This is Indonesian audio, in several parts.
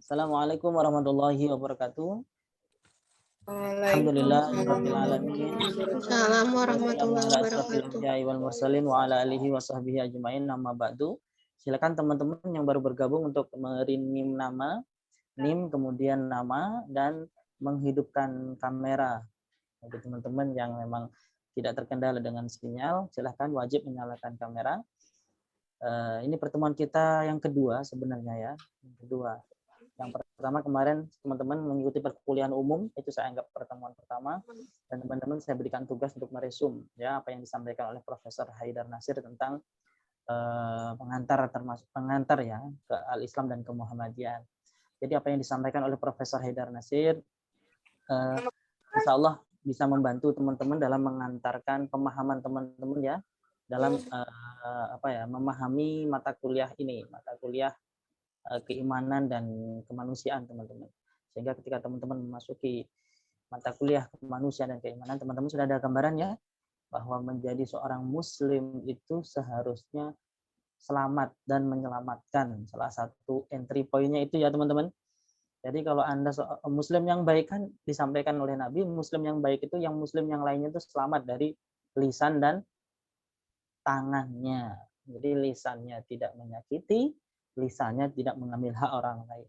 Assalamualaikum warahmatullahi wabarakatuh. Alhamdulillah rabbil alamin. Assalamualaikum warahmatullahi wabarakatuh. Wal mursalin wa ala alihi wa sahbihi ajmain, amma ba'du. Silakan teman-teman yang baru bergabung untuk merinim nama, NIM, kemudian nama, dan menghidupkan kamera. Bagi teman-teman yang memang tidak terkendala dengan sinyal, silahkan wajib menyalakan kamera. Ini pertemuan kita yang kedua sebenarnya ya, yang kedua. Yang pertama kemarin teman-teman mengikuti perkuliahan umum, itu saya anggap pertemuan pertama, dan teman-teman saya berikan tugas untuk meresum ya apa yang disampaikan oleh Profesor Haidar Nasir tentang pengantar ya ke Al-Islam dan ke Muhammadiyah. Jadi apa yang disampaikan oleh Profesor Haidar Nasir insya Allah bisa membantu teman-teman dalam mengantarkan pemahaman teman-teman ya dalam memahami mata kuliah ini, mata kuliah keimanan dan kemanusiaan teman-teman. Sehingga ketika teman-teman memasuki mata kuliah kemanusiaan dan keimanan, teman-teman sudah ada gambaran ya bahwa menjadi seorang muslim itu seharusnya selamat dan menyelamatkan. Salah satu entry point-nya itu ya teman-teman. Jadi kalau Anda muslim yang baik kan disampaikan oleh Nabi, muslim yang baik itu yang muslim yang lainnya itu selamat dari lisan dan tangannya. Jadi lisannya tidak menyakiti, lisannya tidak mengambil hak orang lain.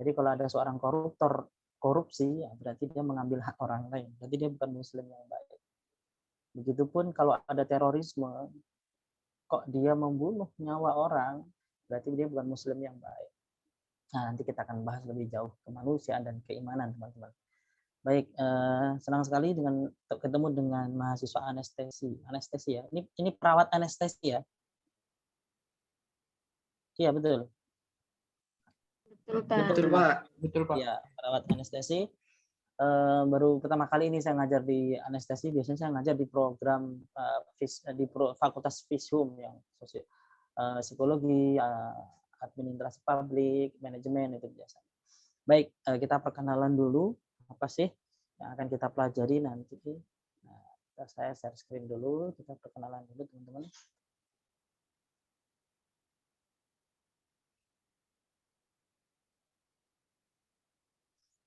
Jadi kalau ada seorang koruptor korupsi, ya berarti dia mengambil hak orang lain. Berarti dia bukan muslim yang baik. Begitupun kalau ada terorisme, kok dia membunuh nyawa orang, berarti dia bukan muslim yang baik. Nah, nanti kita akan bahas lebih jauh kemanusiaan dan keimanan, teman-teman. Baik, senang sekali dengan ketemu dengan mahasiswa anestesi ya. Ini perawat anestesi ya. Iya betul. Betul Pak. Betul Pak. Ya, perawat anestesi. Baru pertama kali ini saya ngajar di anestesi. Biasanya saya ngajar di program Fakultas Fishum yang psikologi, administrasi publik, manajemen itu biasa. Baik, kita perkenalan dulu apa sih yang akan kita pelajari nanti. Nah, saya share screen dulu, kita perkenalan dulu teman-teman.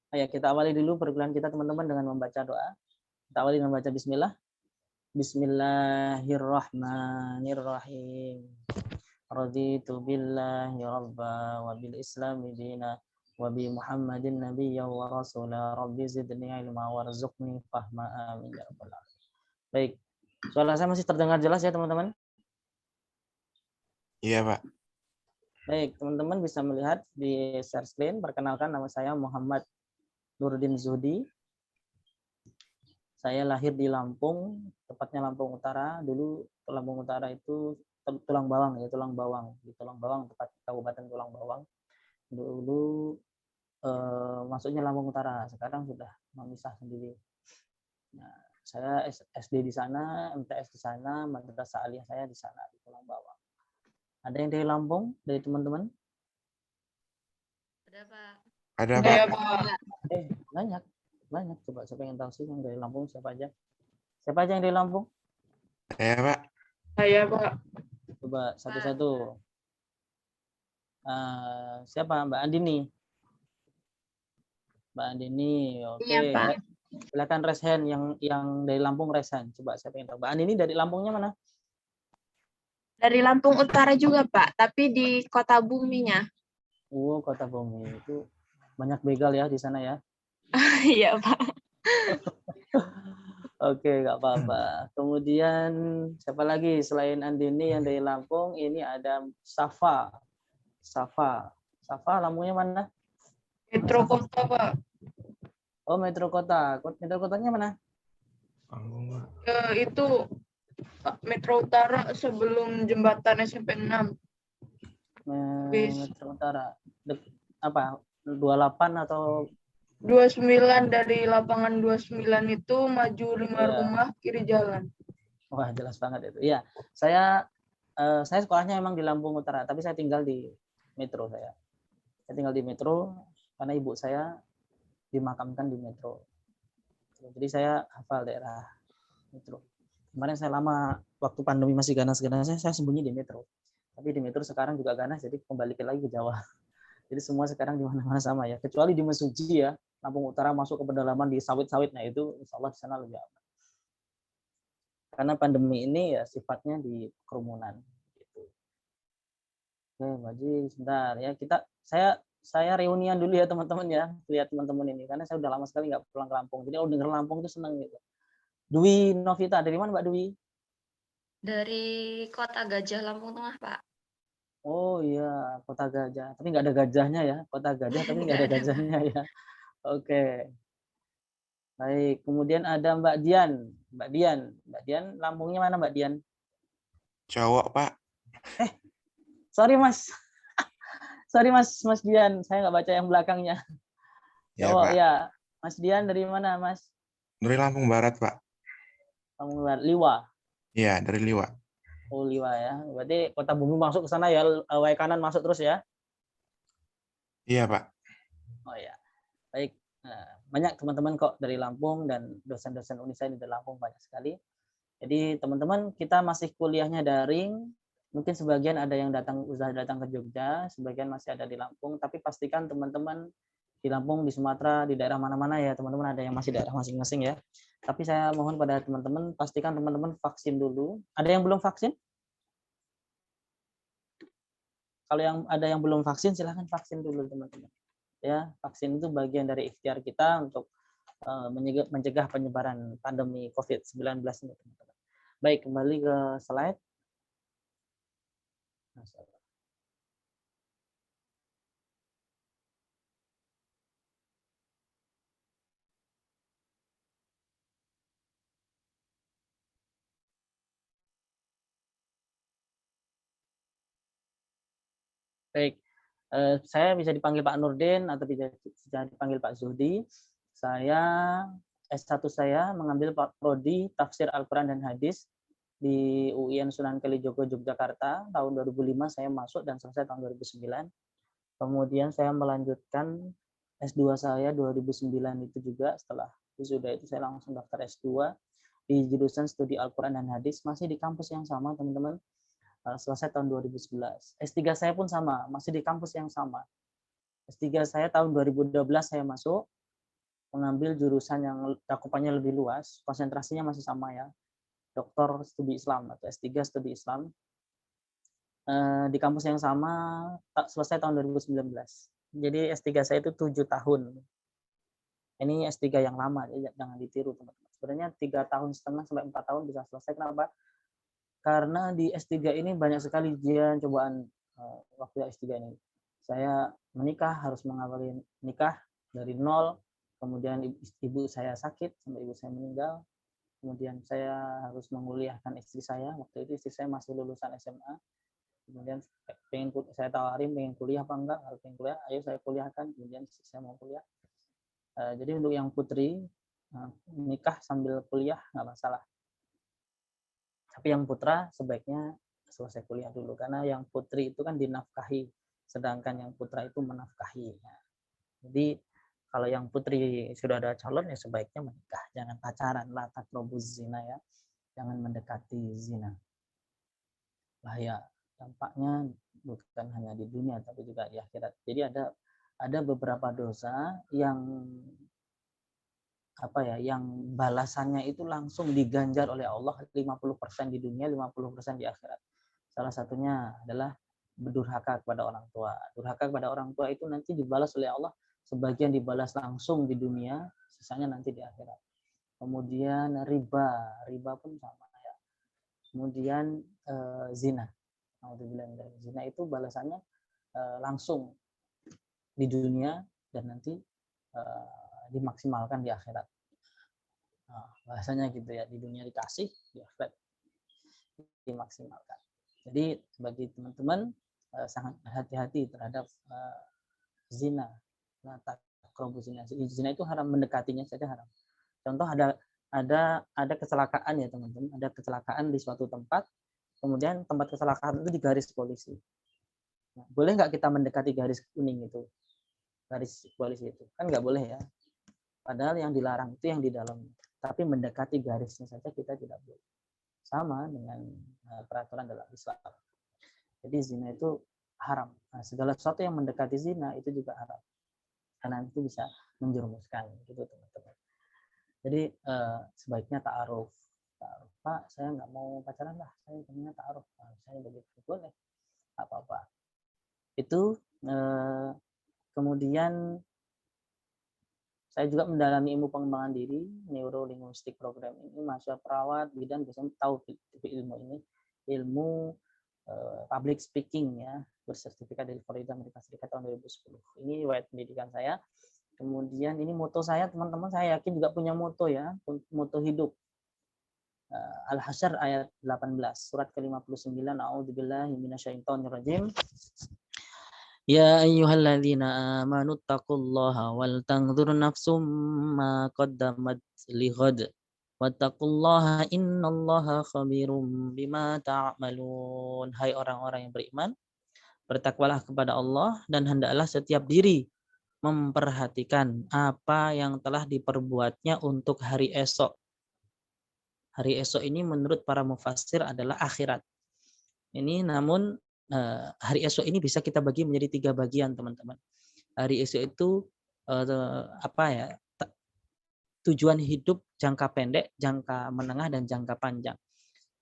Ayo kita awali dulu perkuliahan kita teman-teman dengan membaca doa. Kita awali dengan membaca bismillah. Bismillahirrahmanirrahim. Raditu billahi rabba wa bil islami dina wa bi Muhammadin nabiyya wa rasula rabbi zidni ilma warzuqni fahma amin ya rabbal alamin. Baik. Suara saya masih terdengar jelas ya teman-teman? Iya Pak. Baik, teman-teman bisa melihat di share screen. Perkenalkan, nama saya Muhammad Nurdin Zuhdi. Saya lahir di Lampung, tepatnya Lampung Utara. Dulu Lampung Utara itu Tulang Bawang ya, Tulang Bawang. Di Tulang Bawang, tepat Kabupaten Tulang Bawang. Dulu masuknya Lampung Utara, sekarang sudah memisah sendiri. Nah, saya SD di sana, MTS di sana, madrasah aliyah saya di sana di Tulang Bawang. Ada yang dari Lampung, dari teman-teman? Ada Pak. Ada Pak. Banyak. Coba saya pengen tahu sih yang dari Lampung siapa aja. Siapa aja yang dari Lampung? Saya Pak. Saya Pak. Coba satu-satu. Siapa? Mbak Andini. Mbak Andini, oke. Iya Pak. Silakan raise hand yang dari Lampung raise hand. Coba saya pengen tahu. Mbak Andini dari Lampungnya mana? Dari Lampung Utara juga Pak, tapi di Kota Buminya. Oh, Kota Bumi itu banyak begal ya di sana ya. Iya Pak. Oke, nggak apa-apa. Kemudian siapa lagi selain Andini yang dari Lampung? Ini ada Safa. Safa, Lampungnya mana? Metro Kota Pak. Oh, Metro Kota. Metro Kotanya mana? Itu Metro Utara sebelum jembatan SMP 6. Metro Utara. Apa? 28 atau 29 dari lapangan 29 itu maju 5 rumah kiri jalan. Wah, jelas banget itu. Iya, saya sekolahnya emang di Lampung Utara, tapi saya tinggal di Metro saya. Saya tinggal di Metro karena ibu saya dimakamkan di Metro. Jadi saya hafal daerah Metro. Kemarin saya lama waktu pandemi masih ganas-ganasnya saya sembunyi di Metro. Tapi di Metro sekarang juga ganas, jadi kembali lagi ke Jawa. Jadi semua sekarang di mana-mana sama ya, kecuali di Mesuji ya, Lampung Utara masuk ke pedalaman di sawit-sawit, nah itu insya Allah di sana lebih aman. Karena pandemi ini ya sifatnya di kerumunan. Gitu. Oke, Mbak Ji, sebentar ya saya reunian dulu ya teman-teman ya, lihat teman-teman ini karena saya udah lama sekali nggak pulang ke Lampung. Jadi denger Lampung itu seneng gitu. Dwi Novita dari mana Mbak Dwi? Dari Kota Gajah, Lampung Tengah, Pak. Oh iya, Kota Gajah. Tapi nggak ada gajahnya ya. Kota Gajah tapi nggak ada Nggak ada, Pak. gajahnya ya. Oke. Baik. Kemudian ada Mbak Dian. Mbak Dian, Lampungnya mana Mbak Dian? Cowok, Pak. Sorry Mas. Sorry Mas Dian. Saya nggak baca yang belakangnya. Ya, Cowok Pak. ya. Mas Dian dari mana Mas? Dari Lampung Barat, Pak. Lampung Barat. Liwa. Iya, dari Liwa. Oh Liwa ya. Berarti Kota Bumi masuk ke sana ya. Way kanan masuk terus ya. Iya, Pak. Oh ya. Baik. Nah, banyak teman-teman kok dari Lampung dan dosen-dosen Unisa di Lampung banyak sekali. Jadi teman-teman kita masih kuliahnya daring. Mungkin sebagian ada yang usaha datang ke Jogja, sebagian masih ada di Lampung. Tapi pastikan teman-teman di Lampung, di Sumatera, di daerah mana-mana ya teman-teman ada yang masih daerah masing-masing ya. Tapi saya mohon pada teman-teman pastikan teman-teman vaksin dulu. Ada yang belum vaksin? Kalau ada yang belum vaksin silahkan vaksin dulu teman-teman. Ya, vaksin itu bagian dari ikhtiar kita untuk mencegah penyebaran pandemi COVID-19 ini teman-teman. Baik, kembali ke slide. Baik, saya bisa dipanggil Pak Nurdin atau bisa dipanggil Pak Zuhdi. Saya S1 saya mengambil prodi Tafsir Al-Quran dan Hadis di UIN Sunan Kalijogo Yogyakarta. Tahun 2005 saya masuk dan selesai tahun 2009. Kemudian saya melanjutkan S2 saya 2009 itu juga. Setelah wisuda itu saya langsung daftar S2 di jurusan Studi Al-Quran dan Hadis, masih di kampus yang sama teman-teman. Selesai tahun 2011. S3 saya pun sama, masih di kampus yang sama. S3 saya tahun 2012 saya masuk, mengambil jurusan yang cakupannya lebih luas, konsentrasinya masih sama ya, Doktor Studi Islam atau S3 Studi Islam. Di kampus yang sama, selesai tahun 2019. Jadi S3 saya itu 7 tahun. Ini S3 yang lama, jangan ditiru teman-teman. Sebenarnya 3,5 tahun sampai 4 tahun bisa selesai. Kenapa? Karena di S3 ini banyak sekali ujian cobaan waktu S3 ini. Saya menikah, harus mengawali nikah dari nol, kemudian ibu saya sakit sampai ibu saya meninggal, kemudian saya harus menguliahkan istri saya, waktu itu istri saya masih lulusan SMA, kemudian saya tawarin pengen kuliah apa enggak, harus pengen kuliah, ayo saya kuliahkan, kemudian istri saya mau kuliah. Jadi untuk yang putri, nikah sambil kuliah nggak masalah. Tapi yang putra sebaiknya selesai kuliah dulu, karena yang putri itu kan dinafkahi, sedangkan yang putra itu menafkahi. Jadi kalau yang putri sudah ada calon ya sebaiknya menikah, jangan pacaran, la taqrabuz zina ya, jangan mendekati zina. Bahaya, dampaknya bukan hanya di dunia tapi juga di akhirat. Jadi ada beberapa dosa yang yang balasannya itu langsung diganjar oleh Allah 50% di dunia, 50% di akhirat. Salah satunya adalah berdurhaka kepada orang tua. Durhaka kepada orang tua itu nanti dibalas oleh Allah, sebagian dibalas langsung di dunia, sisanya nanti di akhirat. Kemudian riba pun sama ya. Kemudian zina. Zina itu balasannya langsung di dunia dan nanti dimaksimalkan di akhirat. Nah, bahasanya gitu ya, di dunia dikasih, di akhirat dimaksimalkan. Jadi bagi teman-teman sangat hati-hati terhadap zina. Zina itu haram, mendekatinya saja haram. Contoh ada kecelakaan ya teman-teman, ada kecelakaan di suatu tempat, kemudian tempat kecelakaan itu digaris polisi. Nah, boleh nggak kita mendekati garis kuning itu? Garis polisi itu kan nggak boleh ya. Padahal yang dilarang itu yang di dalam. Tapi mendekati garisnya saja kita tidak boleh. Sama dengan peraturan dalam Islam. Jadi zina itu haram. Nah, segala sesuatu yang mendekati zina itu juga haram. Karena itu bisa menjerumuskan gitu teman-teman. Jadi sebaiknya ta'aruf. Pak, saya nggak mau pacaran lah, saya pengennya ta'aruf. Nah, saya begitu boleh, nggak apa-apa. Itu kemudian saya juga mendalami ilmu pengembangan diri, neurolinguistik program ini, mahasiswa perawat, bidan biasanya tahu ilmu ini, ilmu public speaking ya, bersertifikat dari Florida, Amerika Serikat tahun 2010. Ini riwayat pendidikan saya. Kemudian ini moto saya, teman-teman, saya yakin juga punya moto ya, moto hidup. Al-Hasyr ayat 18, surat ke-59, A'udzubillahi minasyaitonirrajim. Ya ayyuhalladzina amanu taqullaha wal tanzur nafsum ma qaddamat lighad. Wattaqullaha innallaha khabirum bima ta'malun. Hai orang-orang yang beriman, bertakwalah kepada Allah dan hendaklah setiap diri memperhatikan apa yang telah diperbuatnya untuk hari esok. Hari esok ini menurut para mufassir adalah akhirat. Ini namun hari esok ini bisa kita bagi menjadi 3 bagian, teman-teman. Hari esok itu tujuan hidup jangka pendek, jangka menengah, dan jangka panjang.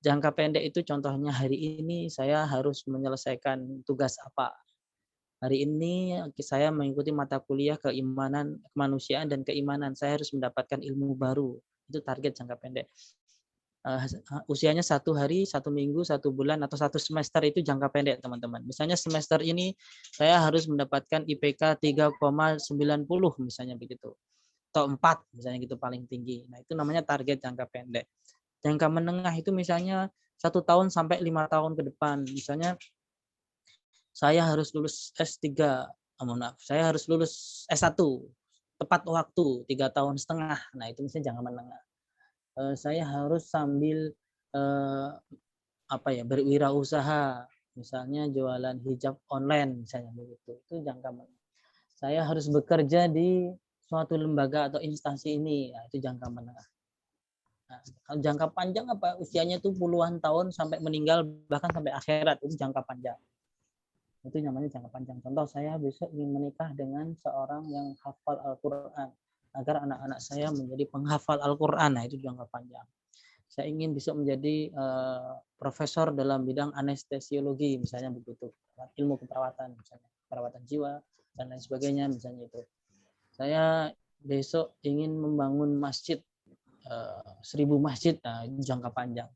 Jangka pendek itu contohnya hari ini saya harus menyelesaikan tugas apa. Hari ini saya mengikuti mata kuliah keimanan, kemanusiaan, dan keimanan. Saya harus mendapatkan ilmu baru. Itu target jangka pendek. Usianya 1 hari, 1 minggu, 1 bulan, atau 1 semester itu jangka pendek, teman-teman. Misalnya semester ini saya harus mendapatkan IPK 3,90 misalnya begitu. Atau 4 misalnya gitu paling tinggi. Nah, itu namanya target jangka pendek. Jangka menengah itu misalnya 1 tahun sampai 5 tahun ke depan. Misalnya saya harus lulus S3, saya harus lulus S1 tepat waktu 3,5 tahun. Nah, itu misalnya jangka menengah. Saya harus sambil berwirausaha, misalnya jualan hijab online misalnya begitu. Itu jangka menengah. Saya harus bekerja di suatu lembaga atau instansi ini, itu jangka menengah. Nah, kalau jangka panjang apa? Usianya itu puluhan tahun sampai meninggal, bahkan sampai akhirat, itu jangka panjang. Itu namanya jangka panjang. Contoh, saya besok ingin menikah dengan seorang yang hafal Al-Quran, agar anak-anak saya menjadi penghafal Al-Quran. Nah, itu jangka panjang. Saya ingin besok menjadi profesor dalam bidang anestesiologi, misalnya begitu. Ilmu keperawatan, misalnya perawatan jiwa, dan lain sebagainya, misalnya itu. Saya besok ingin membangun masjid, 1000 masjid, nah, jangka panjang.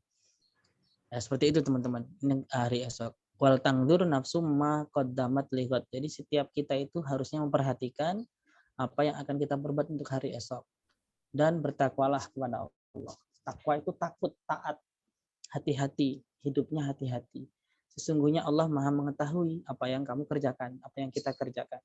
Ya, seperti itu teman-teman. Ini hari esok. Wal tangdur nafsu ma qaddamat lighad. Jadi setiap kita itu harusnya memperhatikan apa yang akan kita berbuat untuk hari esok. Dan bertakwalah kepada Allah. Takwa itu takut, taat, hati-hati, hidupnya hati-hati. Sesungguhnya Allah Maha mengetahui apa yang kamu kerjakan, apa yang kita kerjakan.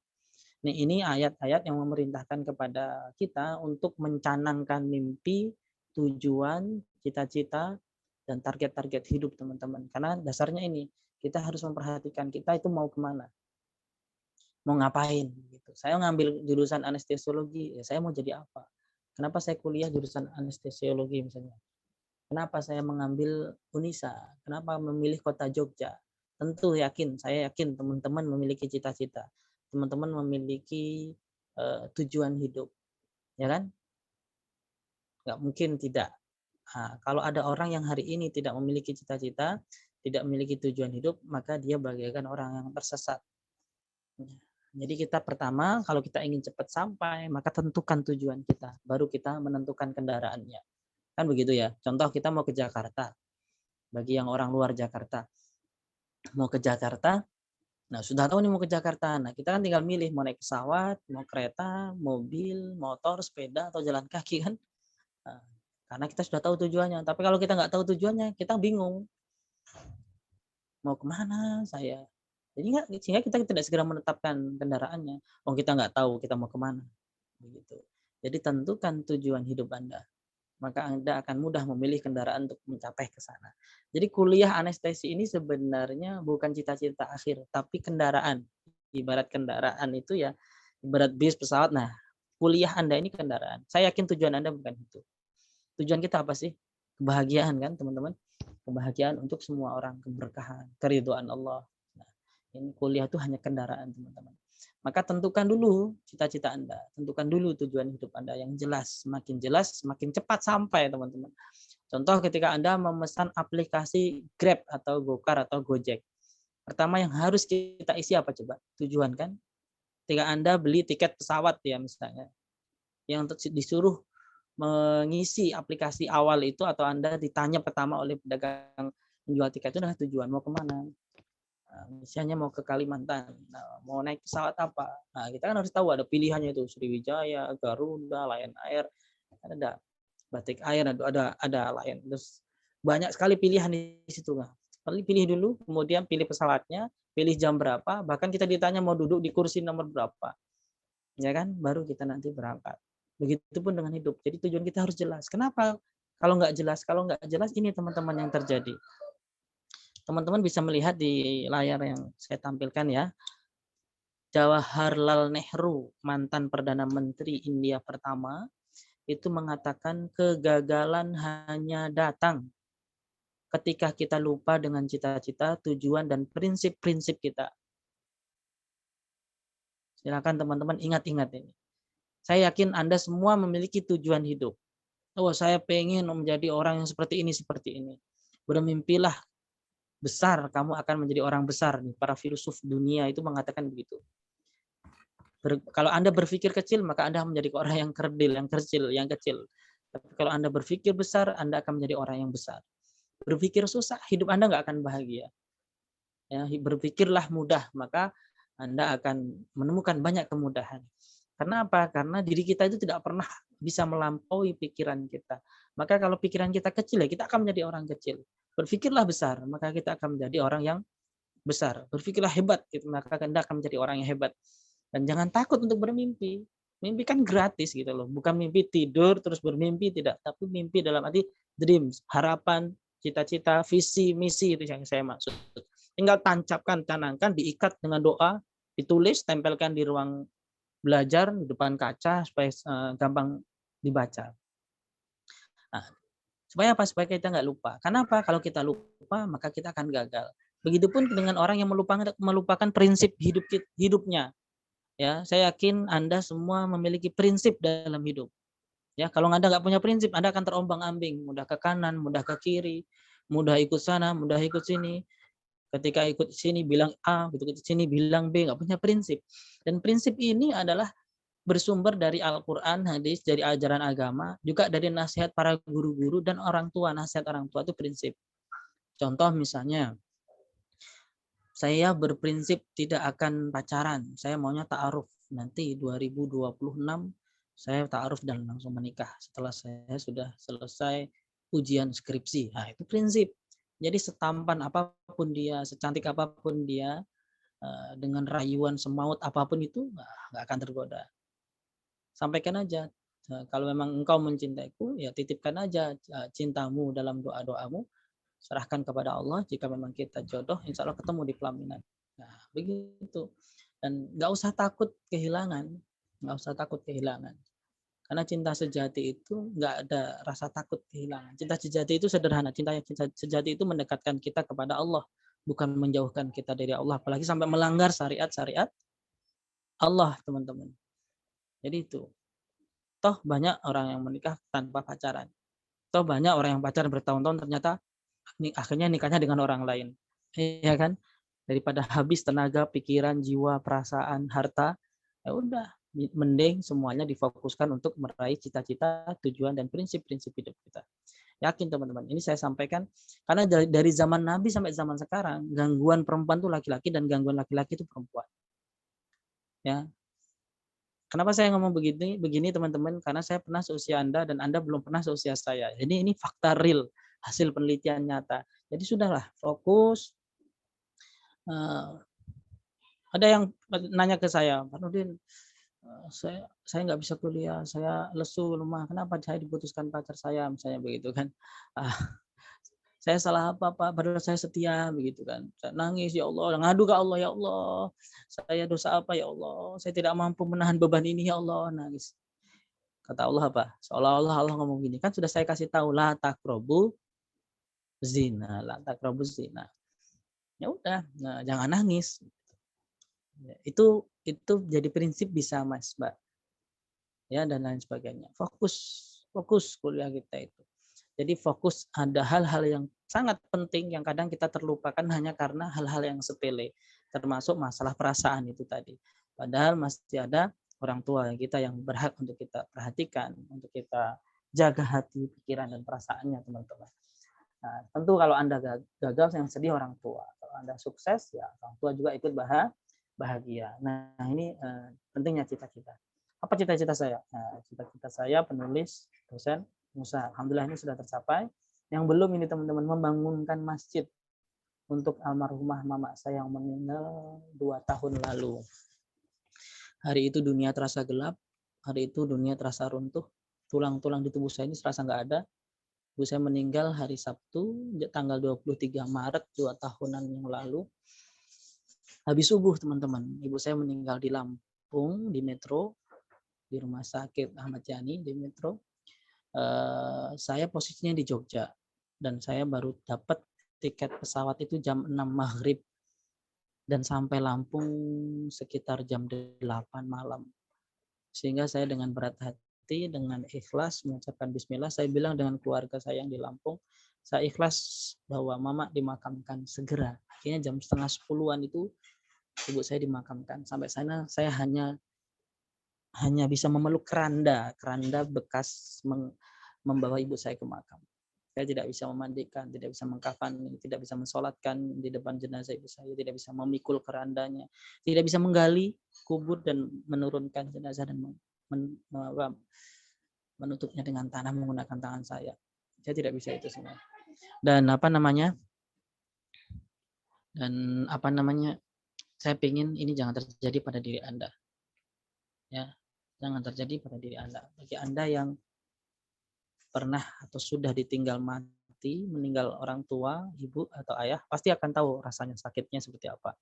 Nah, ini ayat-ayat yang memerintahkan kepada kita untuk mencanangkan mimpi, tujuan, cita-cita, dan target-target hidup, teman-teman. Karena dasarnya ini, kita harus memperhatikan kita itu mau kemana, mau ngapain. Gitu. Saya ngambil jurusan anestesiologi, ya saya mau jadi apa? Kenapa saya kuliah jurusan anestesiologi misalnya? Kenapa saya mengambil Unisa? Kenapa memilih kota Jogja? Tentu saya yakin teman-teman memiliki cita-cita. Teman-teman memiliki tujuan hidup, ya kan? Nggak mungkin tidak. Nah, kalau ada orang yang hari ini tidak memiliki cita-cita, tidak memiliki tujuan hidup, maka dia bagaikan orang yang tersesat. Jadi kita pertama, kalau kita ingin cepat sampai, maka tentukan tujuan kita, baru kita menentukan kendaraannya. Kan begitu ya. Contoh kita mau ke Jakarta. Bagi yang orang luar Jakarta, mau ke Jakarta. Nah, sudah tahu nih mau ke Jakarta. Nah, kita kan tinggal milih mau naik pesawat, mau kereta, mobil, motor, sepeda, atau jalan kaki kan. Nah, karena kita sudah tahu tujuannya. Tapi kalau kita nggak tahu tujuannya, kita bingung. Mau kemana saya? Jadi sehingga kita tidak segera menetapkan kendaraannya. Oh, kita nggak tahu kita mau kemana. Begitu. Jadi tentukan tujuan hidup Anda. Maka Anda akan mudah memilih kendaraan untuk mencapai ke sana. Jadi kuliah anestesi ini sebenarnya bukan cita-cita akhir, tapi kendaraan. Ibarat kendaraan itu ya, ibarat bis, pesawat. Nah, kuliah Anda ini kendaraan. Saya yakin tujuan Anda bukan itu. Tujuan kita apa sih? Kebahagiaan kan, teman-teman? Kebahagiaan untuk semua orang, keberkahan, keridhaan Allah. Nah, Ini kuliah itu hanya kendaraan, teman-teman. Maka tentukan dulu cita-cita Anda, tentukan dulu tujuan hidup Anda yang jelas, semakin cepat sampai, teman-teman. Contoh ketika Anda memesan aplikasi Grab atau Gokar atau Gojek. Pertama yang harus kita isi apa coba? Tujuan kan? Ketika Anda beli tiket pesawat ya misalnya, yang disuruh mengisi aplikasi awal itu atau Anda ditanya pertama oleh pedagang menjual tiket itu adalah tujuan mau kemana? Nah, misalnya mau ke Kalimantan, nah, mau naik pesawat apa? Nah, kita kan harus tahu ada pilihannya itu Sriwijaya, Garuda, Lion Air, ada Batik Air, ada Lion. Terus banyak sekali pilihan di situ. Nah, pilih dulu, kemudian pilih pesawatnya, pilih jam berapa, bahkan kita ditanya mau duduk di kursi nomor berapa. Ya kan? Baru kita nanti berangkat. Begitupun dengan hidup. Jadi tujuan kita harus jelas. Kenapa? Kalau nggak jelas ini teman-teman yang terjadi. Teman-teman bisa melihat di layar yang saya tampilkan ya. Jawaharlal Nehru, mantan Perdana Menteri India pertama, itu mengatakan kegagalan hanya datang ketika kita lupa dengan cita-cita, tujuan, dan prinsip-prinsip kita. Silakan teman-teman ingat-ingat ini. Saya yakin Anda semua memiliki tujuan hidup. Oh, saya pengen menjadi orang yang seperti ini. Bermimpilah besar, kamu akan menjadi orang besar. Para filsuf dunia itu mengatakan begitu. Kalau Anda berpikir kecil, maka Anda menjadi orang yang kerdil, yang kecil. Tapi kalau Anda berpikir besar, Anda akan menjadi orang yang besar. Berpikir susah, hidup Anda nggak akan bahagia. Ya, berpikirlah mudah, maka Anda akan menemukan banyak kemudahan. Karena apa? Karena diri kita itu tidak pernah bisa melampaui pikiran kita. Maka kalau pikiran kita kecil, ya kita akan menjadi orang kecil. Berpikirlah besar, maka kita akan menjadi orang yang besar. Berpikirlah hebat, maka Anda akan menjadi orang yang hebat. Dan jangan takut untuk bermimpi. Mimpi kan gratis gitu loh. Bukan mimpi tidur terus bermimpi, tidak. Tapi mimpi dalam arti dreams, harapan, cita-cita, visi, misi, itu yang saya maksud. Tinggal tancapkan, canangkan, diikat dengan doa, ditulis, tempelkan di ruang belajar, di depan kaca, supaya gampang dibaca. Nah, supaya apa? Supaya kita nggak lupa. Kenapa? Kalau kita lupa, maka kita akan gagal. Begitupun dengan orang yang melupakan prinsip hidupnya. Ya, saya yakin Anda semua memiliki prinsip dalam hidup. Ya, kalau Anda nggak punya prinsip, Anda akan terombang-ambing, mudah ke kanan, mudah ke kiri, mudah ikut sana, mudah ikut sini. Ketika ikut sini bilang A, begitu sini bilang B, nggak punya prinsip. Dan prinsip ini adalah bersumber dari Al-Quran, hadis, dari ajaran agama, juga dari nasihat para guru-guru dan orang tua. Nasihat orang tua itu prinsip. Contoh misalnya, saya berprinsip tidak akan pacaran. Saya maunya ta'aruf. Nanti 2026 saya ta'aruf dan langsung menikah setelah saya sudah selesai ujian skripsi. Nah, itu prinsip. Jadi setampan apapun dia, secantik apapun dia, dengan rayuan semaut apapun itu, nggak akan tergoda. Sampaikan aja. Kalau memang engkau mencintaiku, ya titipkan aja cintamu dalam doa-doamu. Serahkan kepada Allah, jika memang kita jodoh, insya Allah ketemu di pelaminan. Nah, begitu. Dan nggak usah takut kehilangan. Karena cinta sejati itu nggak ada rasa takut kehilangan. Cinta sejati itu sederhana. Cinta sejati itu mendekatkan kita kepada Allah, bukan menjauhkan kita dari Allah. Apalagi sampai melanggar syariat-syariat Allah, teman-teman. Jadi itu. Toh banyak orang yang menikah tanpa pacaran. Toh banyak orang yang pacaran bertahun-tahun ternyata akhirnya nikahnya dengan orang lain, ya kan? Daripada habis tenaga, pikiran, jiwa, perasaan, harta, ya udah, mending semuanya difokuskan untuk meraih cita-cita, tujuan, dan prinsip-prinsip hidup kita. Yakin teman-teman, ini saya sampaikan karena dari zaman Nabi sampai zaman sekarang, gangguan perempuan itu laki-laki dan gangguan laki-laki itu perempuan. Ya. Kenapa saya ngomong begini teman-teman? Karena saya pernah seusia Anda dan Anda belum pernah seusia saya. Jadi ini fakta real, hasil penelitian nyata. Jadi sudahlah, fokus. Ada yang nanya ke saya, Pak Nurdin, saya nggak bisa kuliah, saya lesu rumah. Kenapa saya diputuskan pacar saya, misalnya begitu kan? Saya salah apa Pak? Padahal saya setia, begitu kan? Saya nangis, ya Allah, ngadu ke Allah, ya Allah, saya dosa apa ya Allah? Saya tidak mampu menahan beban ini, ya Allah, nangis. Kata Allah apa? Seolah-olah Allah ngomong gini, kan sudah saya kasih tahu, la taqrabu zina, la taqrabu zina. Ya udah, nah, jangan nangis. Ya, itu jadi prinsip bisa Mas, Mbak. Ya, dan lain sebagainya. Fokus kuliah kita itu. Jadi fokus, ada hal-hal yang sangat penting yang kadang kita terlupakan hanya karena hal-hal yang sepele, termasuk masalah perasaan itu tadi. Padahal masih ada orang tua kita yang berhak untuk kita perhatikan, untuk kita jaga hati, pikiran, dan perasaannya, teman-teman. Nah, tentu kalau Anda gagal, yang sedih orang tua. Kalau Anda sukses, ya orang tua juga ikut bahagia. Nah, ini pentingnya cita-cita. Apa cita-cita saya? Nah, cita-cita saya penulis, dosen, pengusaha. Alhamdulillah ini sudah tercapai. Yang belum ini teman-teman, membangunkan masjid untuk almarhumah mama saya yang meninggal 2 tahun lalu. Hari itu dunia terasa gelap, hari itu dunia terasa runtuh, tulang-tulang di tubuh saya ini terasa nggak ada. Ibu saya meninggal hari Sabtu, tanggal 23 Maret 2 tahunan yang lalu. Habis subuh, teman-teman. Ibu saya meninggal di Lampung, di Metro, di Rumah Sakit Ahmad Yani, di Metro. Saya posisinya di Jogja. Dan saya baru dapat tiket pesawat itu jam 6 maghrib. Dan sampai Lampung sekitar jam 8 malam. Sehingga saya dengan berat hati, dengan ikhlas mengucapkan bismillah, saya bilang dengan keluarga saya yang di Lampung, saya ikhlas bahwa mama dimakamkan segera. Akhirnya jam setengah 10-an itu ibu saya dimakamkan. Sampai sana saya hanya bisa memeluk keranda bekas membawa ibu saya ke makam. Saya tidak bisa memandikan, tidak bisa mengkafani, tidak bisa mensolatkan di depan jenazah ibu saya, tidak bisa memikul kerandanya, tidak bisa menggali kubur dan menurunkan jenazah dan menutupnya dengan tanah menggunakan tangan saya. Saya tidak bisa itu semua. Dan saya ingin ini jangan terjadi pada diri Anda. Ya, jangan terjadi pada diri Anda. Bagi Anda yang pernah atau sudah ditinggal mati, meninggal orang tua, ibu atau ayah, pasti akan tahu rasanya sakitnya seperti apa.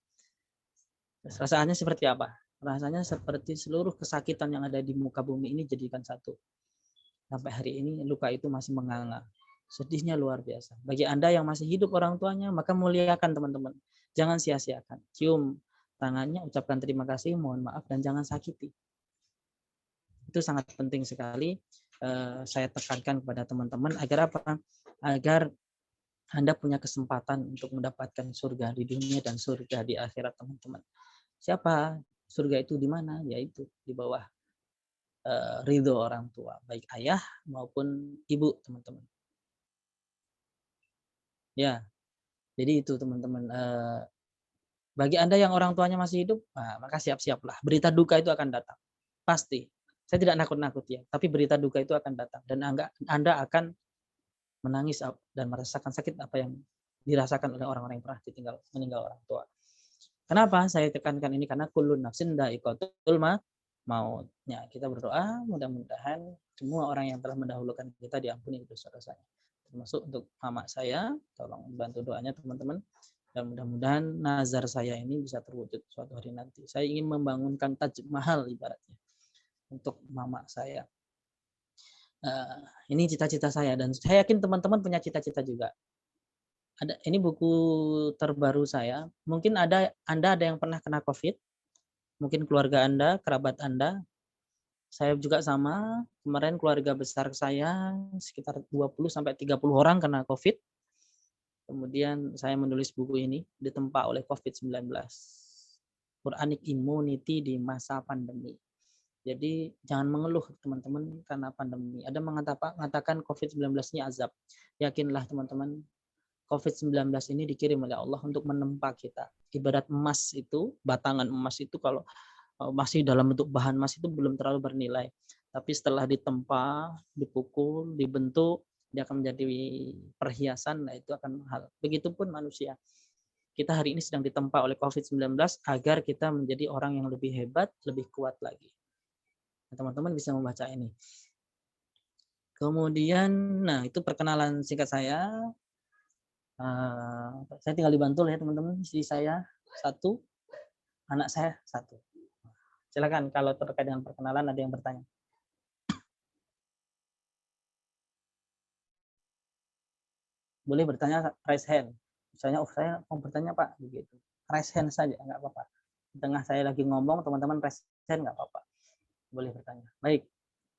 Rasanya seperti apa? Rasanya seperti seluruh kesakitan yang ada di muka bumi ini jadikan satu. Sampai hari ini luka itu masih menganga. Sedihnya luar biasa. Bagi Anda yang masih hidup orang tuanya, maka muliakan teman-teman. Jangan sia-siakan. Cium tangannya, ucapkan terima kasih, mohon maaf, dan jangan sakiti. Itu sangat penting sekali. Saya tekankan kepada teman-teman agar apa? Agar Anda punya kesempatan untuk mendapatkan surga di dunia dan surga di akhirat, teman-teman. Siapa? Surga itu di mana? Yaitu di bawah ridho orang tua, baik ayah maupun ibu, teman-teman. Ya, jadi itu teman-teman. Bagi Anda yang orang tuanya masih hidup, maka siap-siaplah. Berita duka itu akan datang. Pasti. Saya tidak nakut-nakuti ya, tapi berita duka itu akan datang. Dan Anda akan menangis dan merasakan sakit apa yang dirasakan oleh orang-orang yang pernah meninggal orang tua. Kenapa saya tekankan ini? Karena kullun nafsin dha'iqatul mautnya. Kita berdoa mudah-mudahan semua orang yang telah mendahulukan kita diampuni dosa-dosanya. Termasuk untuk mama saya, tolong bantu doanya teman-teman. Dan mudah-mudahan nazar saya ini bisa terwujud suatu hari nanti. Saya ingin membangunkan Taj Mahal ibaratnya untuk mama saya. Ini cita-cita saya dan saya yakin teman-teman punya cita-cita juga. Ini buku terbaru saya. Mungkin Anda ada yang pernah kena COVID, mungkin keluarga Anda, kerabat Anda. Saya juga sama. Kemarin keluarga besar saya sekitar 20 sampai 30 orang kena COVID. Kemudian saya menulis buku ini ditempa oleh COVID-19. Quranic Immunity di masa pandemi. Jadi jangan mengeluh teman-teman karena pandemi. Ada mengatakan COVID-19 ini azab. Yakinlah teman-teman, COVID-19 ini dikirim oleh Allah untuk menempa kita. Ibarat emas itu, batangan emas itu kalau masih dalam bentuk bahan emas itu belum terlalu bernilai. Tapi setelah ditempa, dipukul, dibentuk, dia akan menjadi perhiasan, nah itu akan mahal. Begitupun manusia. Kita hari ini sedang ditempa oleh COVID-19 agar kita menjadi orang yang lebih hebat, lebih kuat lagi. Teman-teman bisa membaca ini. Kemudian, nah itu perkenalan singkat saya. Saya tinggal dibantu ya teman-teman. Istri saya 1, anak saya 1. Silakan kalau terkait dengan perkenalan ada yang bertanya. Boleh bertanya, raise hand. Misalnya, saya mau bertanya Pak, begitu. Raise hand saja, nggak apa-apa. Di tengah saya lagi ngomong, teman-teman present nggak apa-apa. Boleh bertanya. Baik,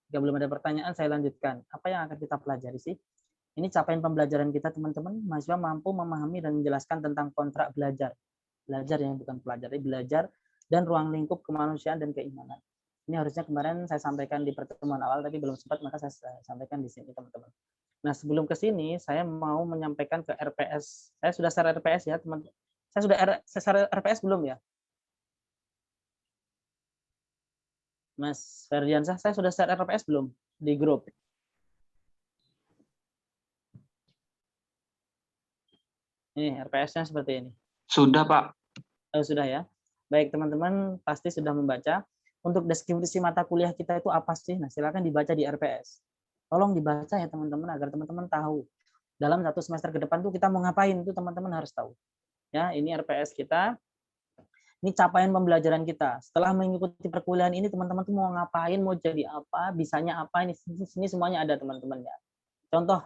jika belum ada pertanyaan, saya lanjutkan. Apa yang akan kita pelajari sih? Ini capaian pembelajaran kita, teman-teman. Mahasiswa mampu memahami dan menjelaskan tentang kontrak belajar. Belajar yang bukan pelajari, belajar dan ruang lingkup kemanusiaan dan keimanan. Ini harusnya kemarin saya sampaikan di pertemuan awal, tapi belum sempat, maka saya sampaikan di sini, teman-teman. Nah, sebelum ke sini, saya mau menyampaikan ke RPS. Saya sudah share RPS ya, teman-teman. Saya sudah share RPS belum ya? Mas Ferdiansah, saya sudah share RPS belum di grup? Ini RPS-nya seperti ini. Sudah, Pak. Sudah ya. Baik, teman-teman pasti sudah membaca. Untuk deskripsi mata kuliah kita itu apa sih? Nah, silakan dibaca di RPS. Tolong dibaca ya teman-teman, agar teman-teman tahu. Dalam 1 semester ke depan tuh kita mau ngapain, itu teman-teman harus tahu. Ya, ini RPS kita. Ini capaian pembelajaran kita. Setelah mengikuti perkuliahan ini, teman-teman tuh mau ngapain, mau jadi apa, bisanya apa, ini sini semuanya ada, teman-teman ya. Contoh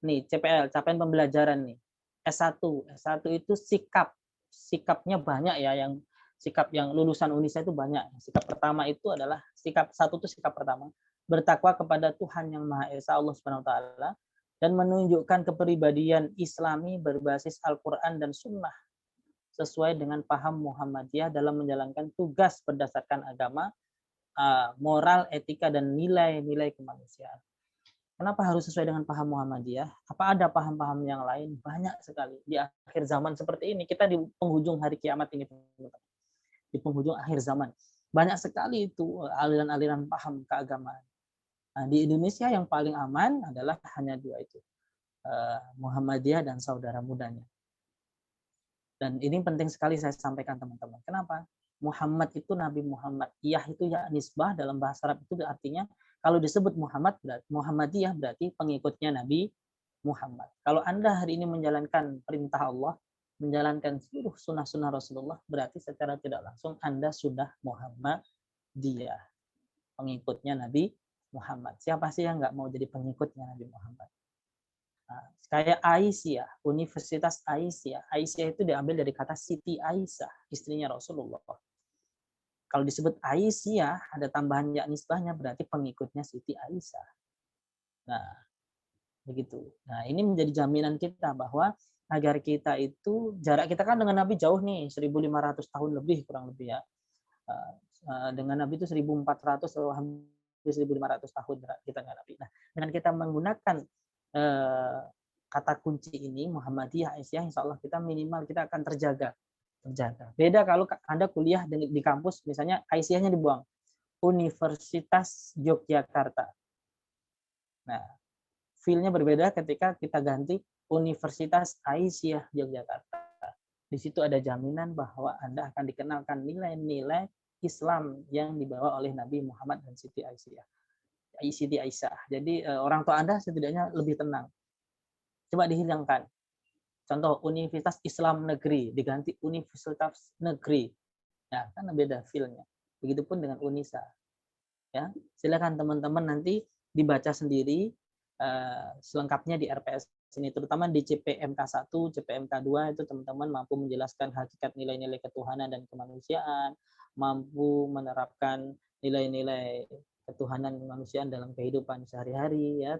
nih, CPL, capaian pembelajaran nih. S1 itu sikapnya banyak ya, yang sikap yang lulusan Unisa itu banyak. Sikap pertama itu adalah sikap pertama, bertakwa kepada Tuhan yang Maha Esa, Allah Subhanahu wa taala, dan menunjukkan kepribadian Islami berbasis Al-Qur'an dan Sunnah sesuai dengan paham Muhammadiyah dalam menjalankan tugas berdasarkan agama, moral, etika, dan nilai-nilai kemanusiaan. Kenapa harus sesuai dengan paham Muhammadiyah? Apa ada paham-paham yang lain? Banyak sekali. Di akhir zaman seperti ini, kita di penghujung hari kiamat ini, di penghujung akhir zaman. Banyak sekali itu aliran-aliran paham keagamaan. Nah, di Indonesia yang paling aman adalah hanya 2 itu. Muhammadiyah dan saudara mudanya. Dan ini penting sekali saya sampaikan, teman-teman. Kenapa? Muhammad itu Nabi Muhammad. Iyah itu ya nisbah, dalam bahasa Arab itu artinya kalau disebut Muhammad, Muhammadiyah berarti pengikutnya Nabi Muhammad. Kalau Anda hari ini menjalankan perintah Allah, menjalankan seluruh sunnah-sunnah Rasulullah, berarti secara tidak langsung Anda sudah Muhammadiyah, pengikutnya Nabi Muhammad. Siapa sih yang nggak mau jadi pengikutnya Nabi Muhammad? Nah, kayak Aisyah, Universitas Aisyah. Aisyah itu diambil dari kata Siti Aisyah, istrinya Rasulullah. Kalau disebut Aisyah, ada tambahan ya nisbahnya, berarti pengikutnya Siti Aisyah. Nah, begitu. Nah, ini menjadi jaminan kita bahwa agar kita itu, jarak kita kan dengan Nabi jauh nih, 1.500 tahun lebih, kurang lebih ya. Dengan Nabi itu 1.400 atau hampir 1.500 tahun kita dengan Nabi. Nah, dengan kita menggunakan kata kunci ini, Muhammadiyah, Aisyah, insya Allah kita minimal kita akan terjaga. Beda kalau Anda kuliah di kampus, misalnya Aisyahnya dibuang, Universitas Yogyakarta. Nah, feel-nya berbeda ketika kita ganti Universitas Aisyah Yogyakarta. Di situ ada jaminan bahwa Anda akan dikenalkan nilai-nilai Islam yang dibawa oleh Nabi Muhammad dan Siti Aisyah. Siti Aisyah. Jadi orang tua Anda setidaknya lebih tenang. Coba dihilangkan. Contoh Universitas Islam Negeri diganti Universitas Negeri. Ya, kan beda feel-nya. Begitupun dengan Unisa. Ya, silakan teman-teman nanti dibaca sendiri selengkapnya di RPS ini, terutama di CPMK 1, CPMK 2 itu teman-teman mampu menjelaskan hakikat nilai-nilai ketuhanan dan kemanusiaan, mampu menerapkan nilai-nilai ketuhanan kemanusiaan dalam kehidupan sehari-hari ya.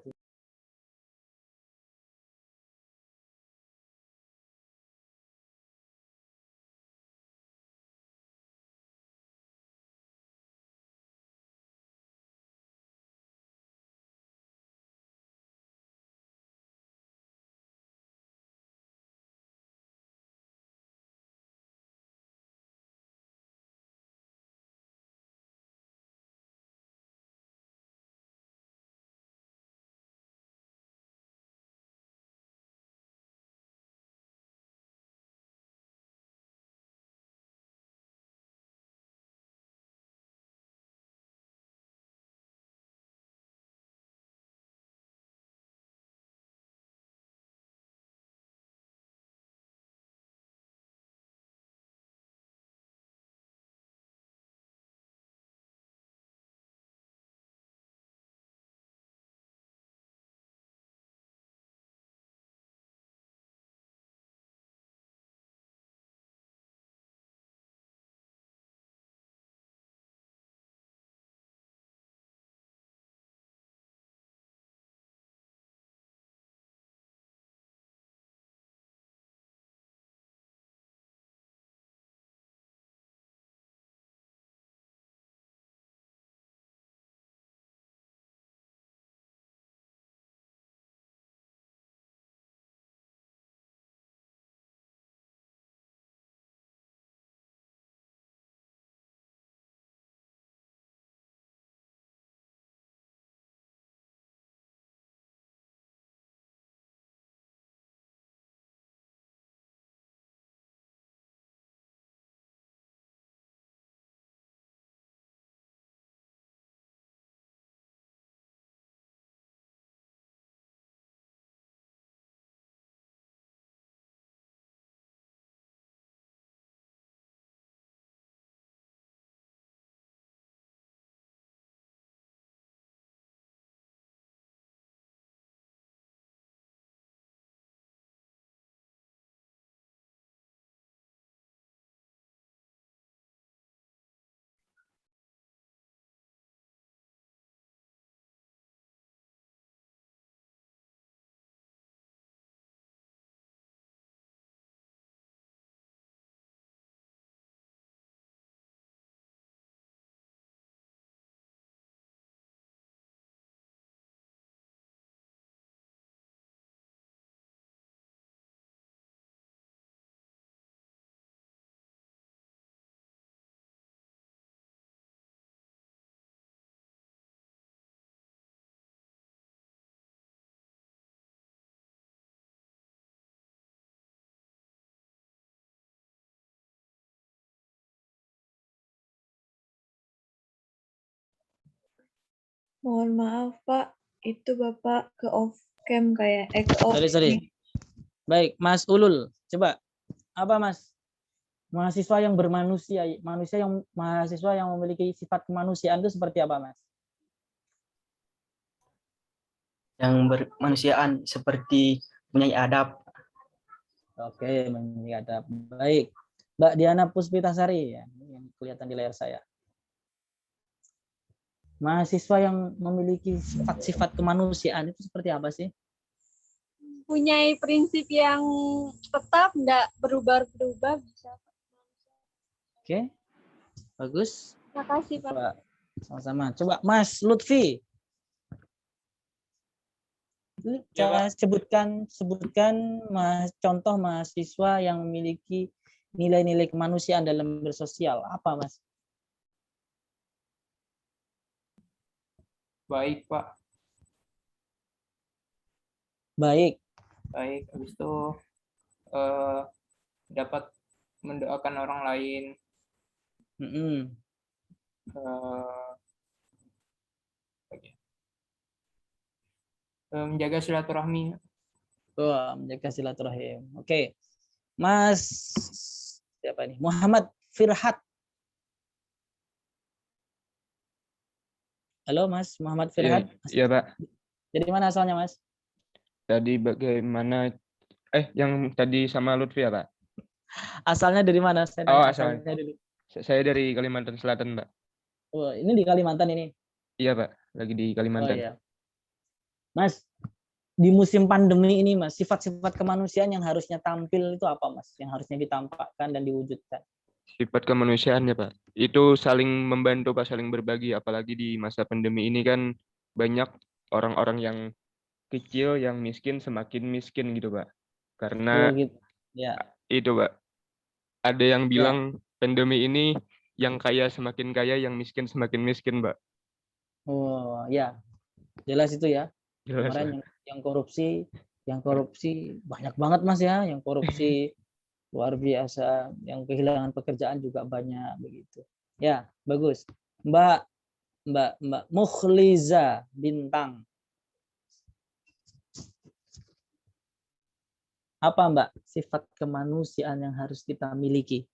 Mohon maaf, Pak. Itu Bapak ke off cam kayak ke off. Sorry. Baik, Mas Ulul, coba apa Mas? Mahasiswa yang bermanusia, mahasiswa yang memiliki sifat kemanusiaan itu seperti apa, Mas? Yang bermanusiaan seperti punya adab. Oke, memiliki adab. Baik. Mbak Diana Puspitasari ya, yang kelihatan di layar saya. Mahasiswa yang memiliki sifat-sifat kemanusiaan itu seperti apa sih? Punya prinsip yang tetap, nggak berubah-berubah. Bisa. Oke, bagus. Terima kasih, Pak. Coba, sama-sama. Coba Mas Lutfi. Ya, sebutkan contoh mahasiswa yang memiliki nilai-nilai kemanusiaan dalam bersosial. Apa, Mas? baik Pak. Baik. Baik, habis itu dapat mendoakan orang lain, Mm-mm. menjaga silaturahmi. Wah, menjaga silaturahim. Oke. Mas siapa ini? Muhammad Firhat. Halo, Mas Muhammad Firhat. Iya, Pak. Dari mana asalnya, Mas? Tadi bagaimana yang tadi sama Lutfi ya, Pak? Asalnya dari mana? Saya Oh, nanya asalnya. dulu. Saya dari Kalimantan Selatan, Pak. Oh, ini di Kalimantan ini. Iya, Pak. Lagi di Oh Kalimantan. iya. Mas, di musim pandemi ini, Mas, sifat-sifat kemanusiaan yang harusnya tampil itu apa, Mas? Yang harusnya ditampakkan dan diwujudkan. Sifat kemanusiaan ya, Pak. Itu saling membantu, Pak, saling berbagi. Apalagi di masa pandemi ini kan banyak orang-orang yang kecil, yang miskin semakin miskin gitu, Pak. Karena Oh, gitu. Ya. itu, Pak. Ada yang Ya. bilang pandemi ini yang kaya semakin kaya, yang miskin semakin miskin, Pak. Oh, ya. Jelas itu ya. Jelas, Kemarin Pak. yang korupsi banyak banget, Mas ya, yang korupsi luar biasa, yang kehilangan pekerjaan juga banyak begitu. Ya, bagus. Mbak Mukhliza Bintang. Apa, Mbak, sifat kemanusiaan yang harus kita miliki?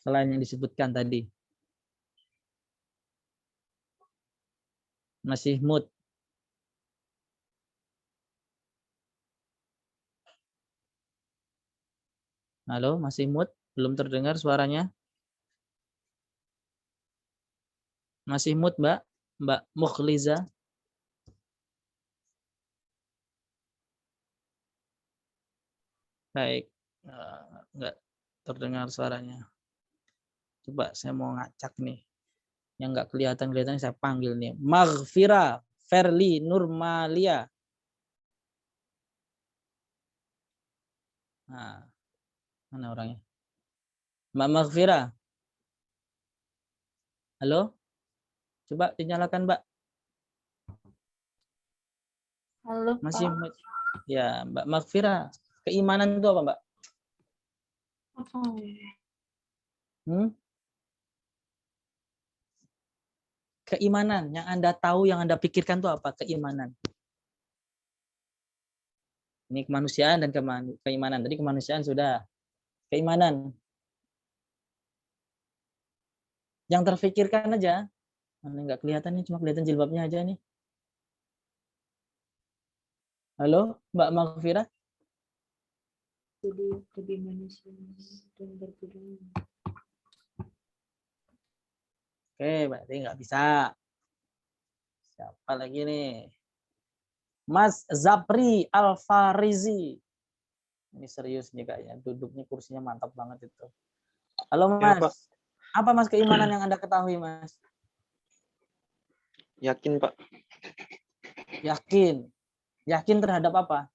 Selain yang disebutkan tadi. Masih mood. Halo, masih mood? Belum terdengar suaranya? Masih mood, Mbak? Mbak Mukhliza? Baik. Enggak terdengar suaranya. Coba saya mau ngacak nih. Yang enggak kelihatan saya panggil nih. Maghfira Ferli Nurmalia. Nah, mana orangnya? Mbak Maghfira. Halo? Coba dinyalakan, Mbak. Halo, Masih Pak. ya, Mbak Maghfira. Keimanan itu apa, Mbak? Keimanan yang Anda tahu, yang Anda pikirkan itu apa? Keimanan. Ini kemanusiaan dan keimanan. Tadi kemanusiaan sudah. Keimanan. Yang terfikirkan aja. Mana nggak kelihatan nih, cuma kelihatan jilbabnya aja nih. Halo, Mbak Maghfira? Jadi lebih manusia dan berbudaya. Oke, berarti nggak bisa. Siapa lagi nih? Mas Zapri Alfarizi. Ini serius nih kayaknya. Duduknya kursinya mantap banget itu. Halo, Mas. Ya, Pak. Apa, Mas, keimanan yang Anda ketahui, Mas? Yakin, Pak. Yakin. Yakin terhadap apa?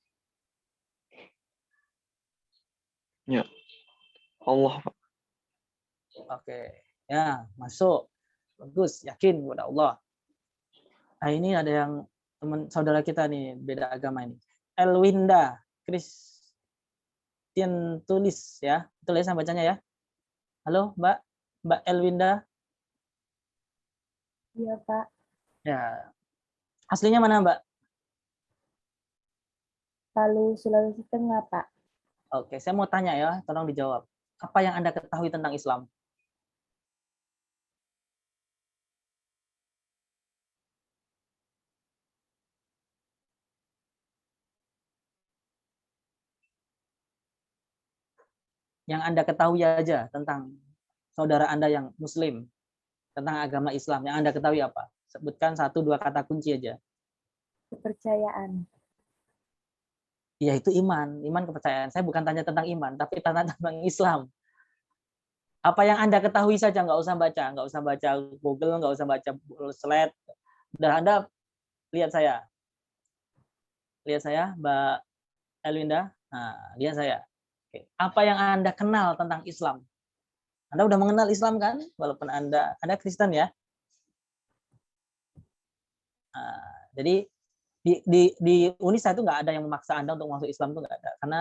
Ya. Allah, Pak. Oke. Ya, masuk. Bagus, yakin kepada Allah. Nah, ini ada yang teman saudara kita nih, beda agama ini. Elwinda Christian Tulis ya. Betul ya saya bacanya ya? Halo, Mbak Elwinda. Iya, Pak. Ya. Aslinya mana, Mbak? Palu, Sulawesi Tengah, Pak. Oke, saya mau tanya ya, tolong dijawab. Apa yang Anda ketahui tentang Islam? Yang Anda ketahui aja tentang saudara Anda yang Muslim, tentang agama Islam, yang Anda ketahui apa? Sebutkan 1-2 kata kunci aja. Kepercayaan. Ya, itu iman kepercayaan. Saya bukan tanya tentang iman, tapi tanya tentang Islam. Apa yang Anda ketahui saja, nggak usah baca Google, nggak usah baca slide. Udah Anda lihat saya, Mbak Elwinda. Nah, lihat saya. Oke. Apa yang Anda kenal tentang Islam? Anda udah mengenal Islam kan? Walaupun Anda Kristen ya. Nah, jadi di Unisa itu nggak ada yang memaksa Anda untuk masuk Islam, itu nggak ada. Karena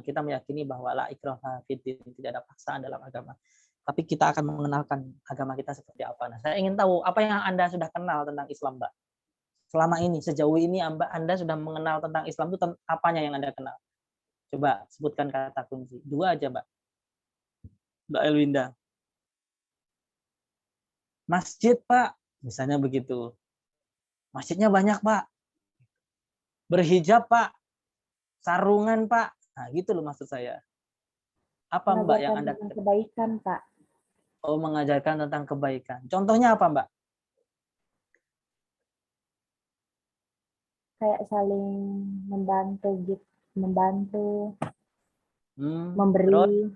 kita meyakini bahwa la ikraha fiddin, tidak ada paksaan dalam agama. Tapi kita akan mengenalkan agama kita seperti apa. Nah, saya ingin tahu apa yang Anda sudah kenal tentang Islam, Mbak. Selama ini, sejauh ini Anda sudah mengenal tentang Islam itu apanya yang Anda kenal? Coba sebutkan kata kunci. 2 aja, Mbak. Mbak Elwinda. Masjid, Pak. Misalnya begitu. Masjidnya banyak, Pak. Berhijab, Pak. Sarungan, Pak. Nah, gitu loh maksud saya. Apa, Mbak, yang Anda Mengajarkan kebaikan, Pak. Oh, mengajarkan tentang kebaikan. Contohnya apa, Mbak? Kayak saling membantu gitu, memberi. Terus,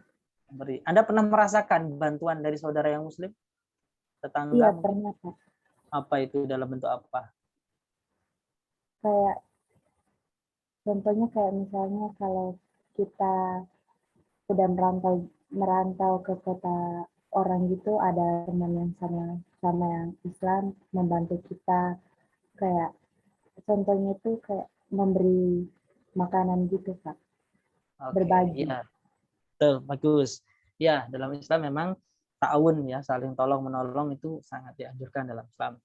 memberi. Anda pernah merasakan bantuan dari saudara yang Muslim? Tetangga? Iya, mungkin? pernah, Pak. Apa itu, dalam bentuk apa? Kayak contohnya kayak misalnya kalau kita udah merantau ke kota orang gitu, ada teman yang sama yang Islam membantu kita, kayak contohnya itu kayak memberi makanan gitu, Pak. Oke, Berbagi. ya. Betul, bagus. Ya, dalam Islam memang ta'awun ya, saling tolong menolong itu sangat dianjurkan dalam Islam.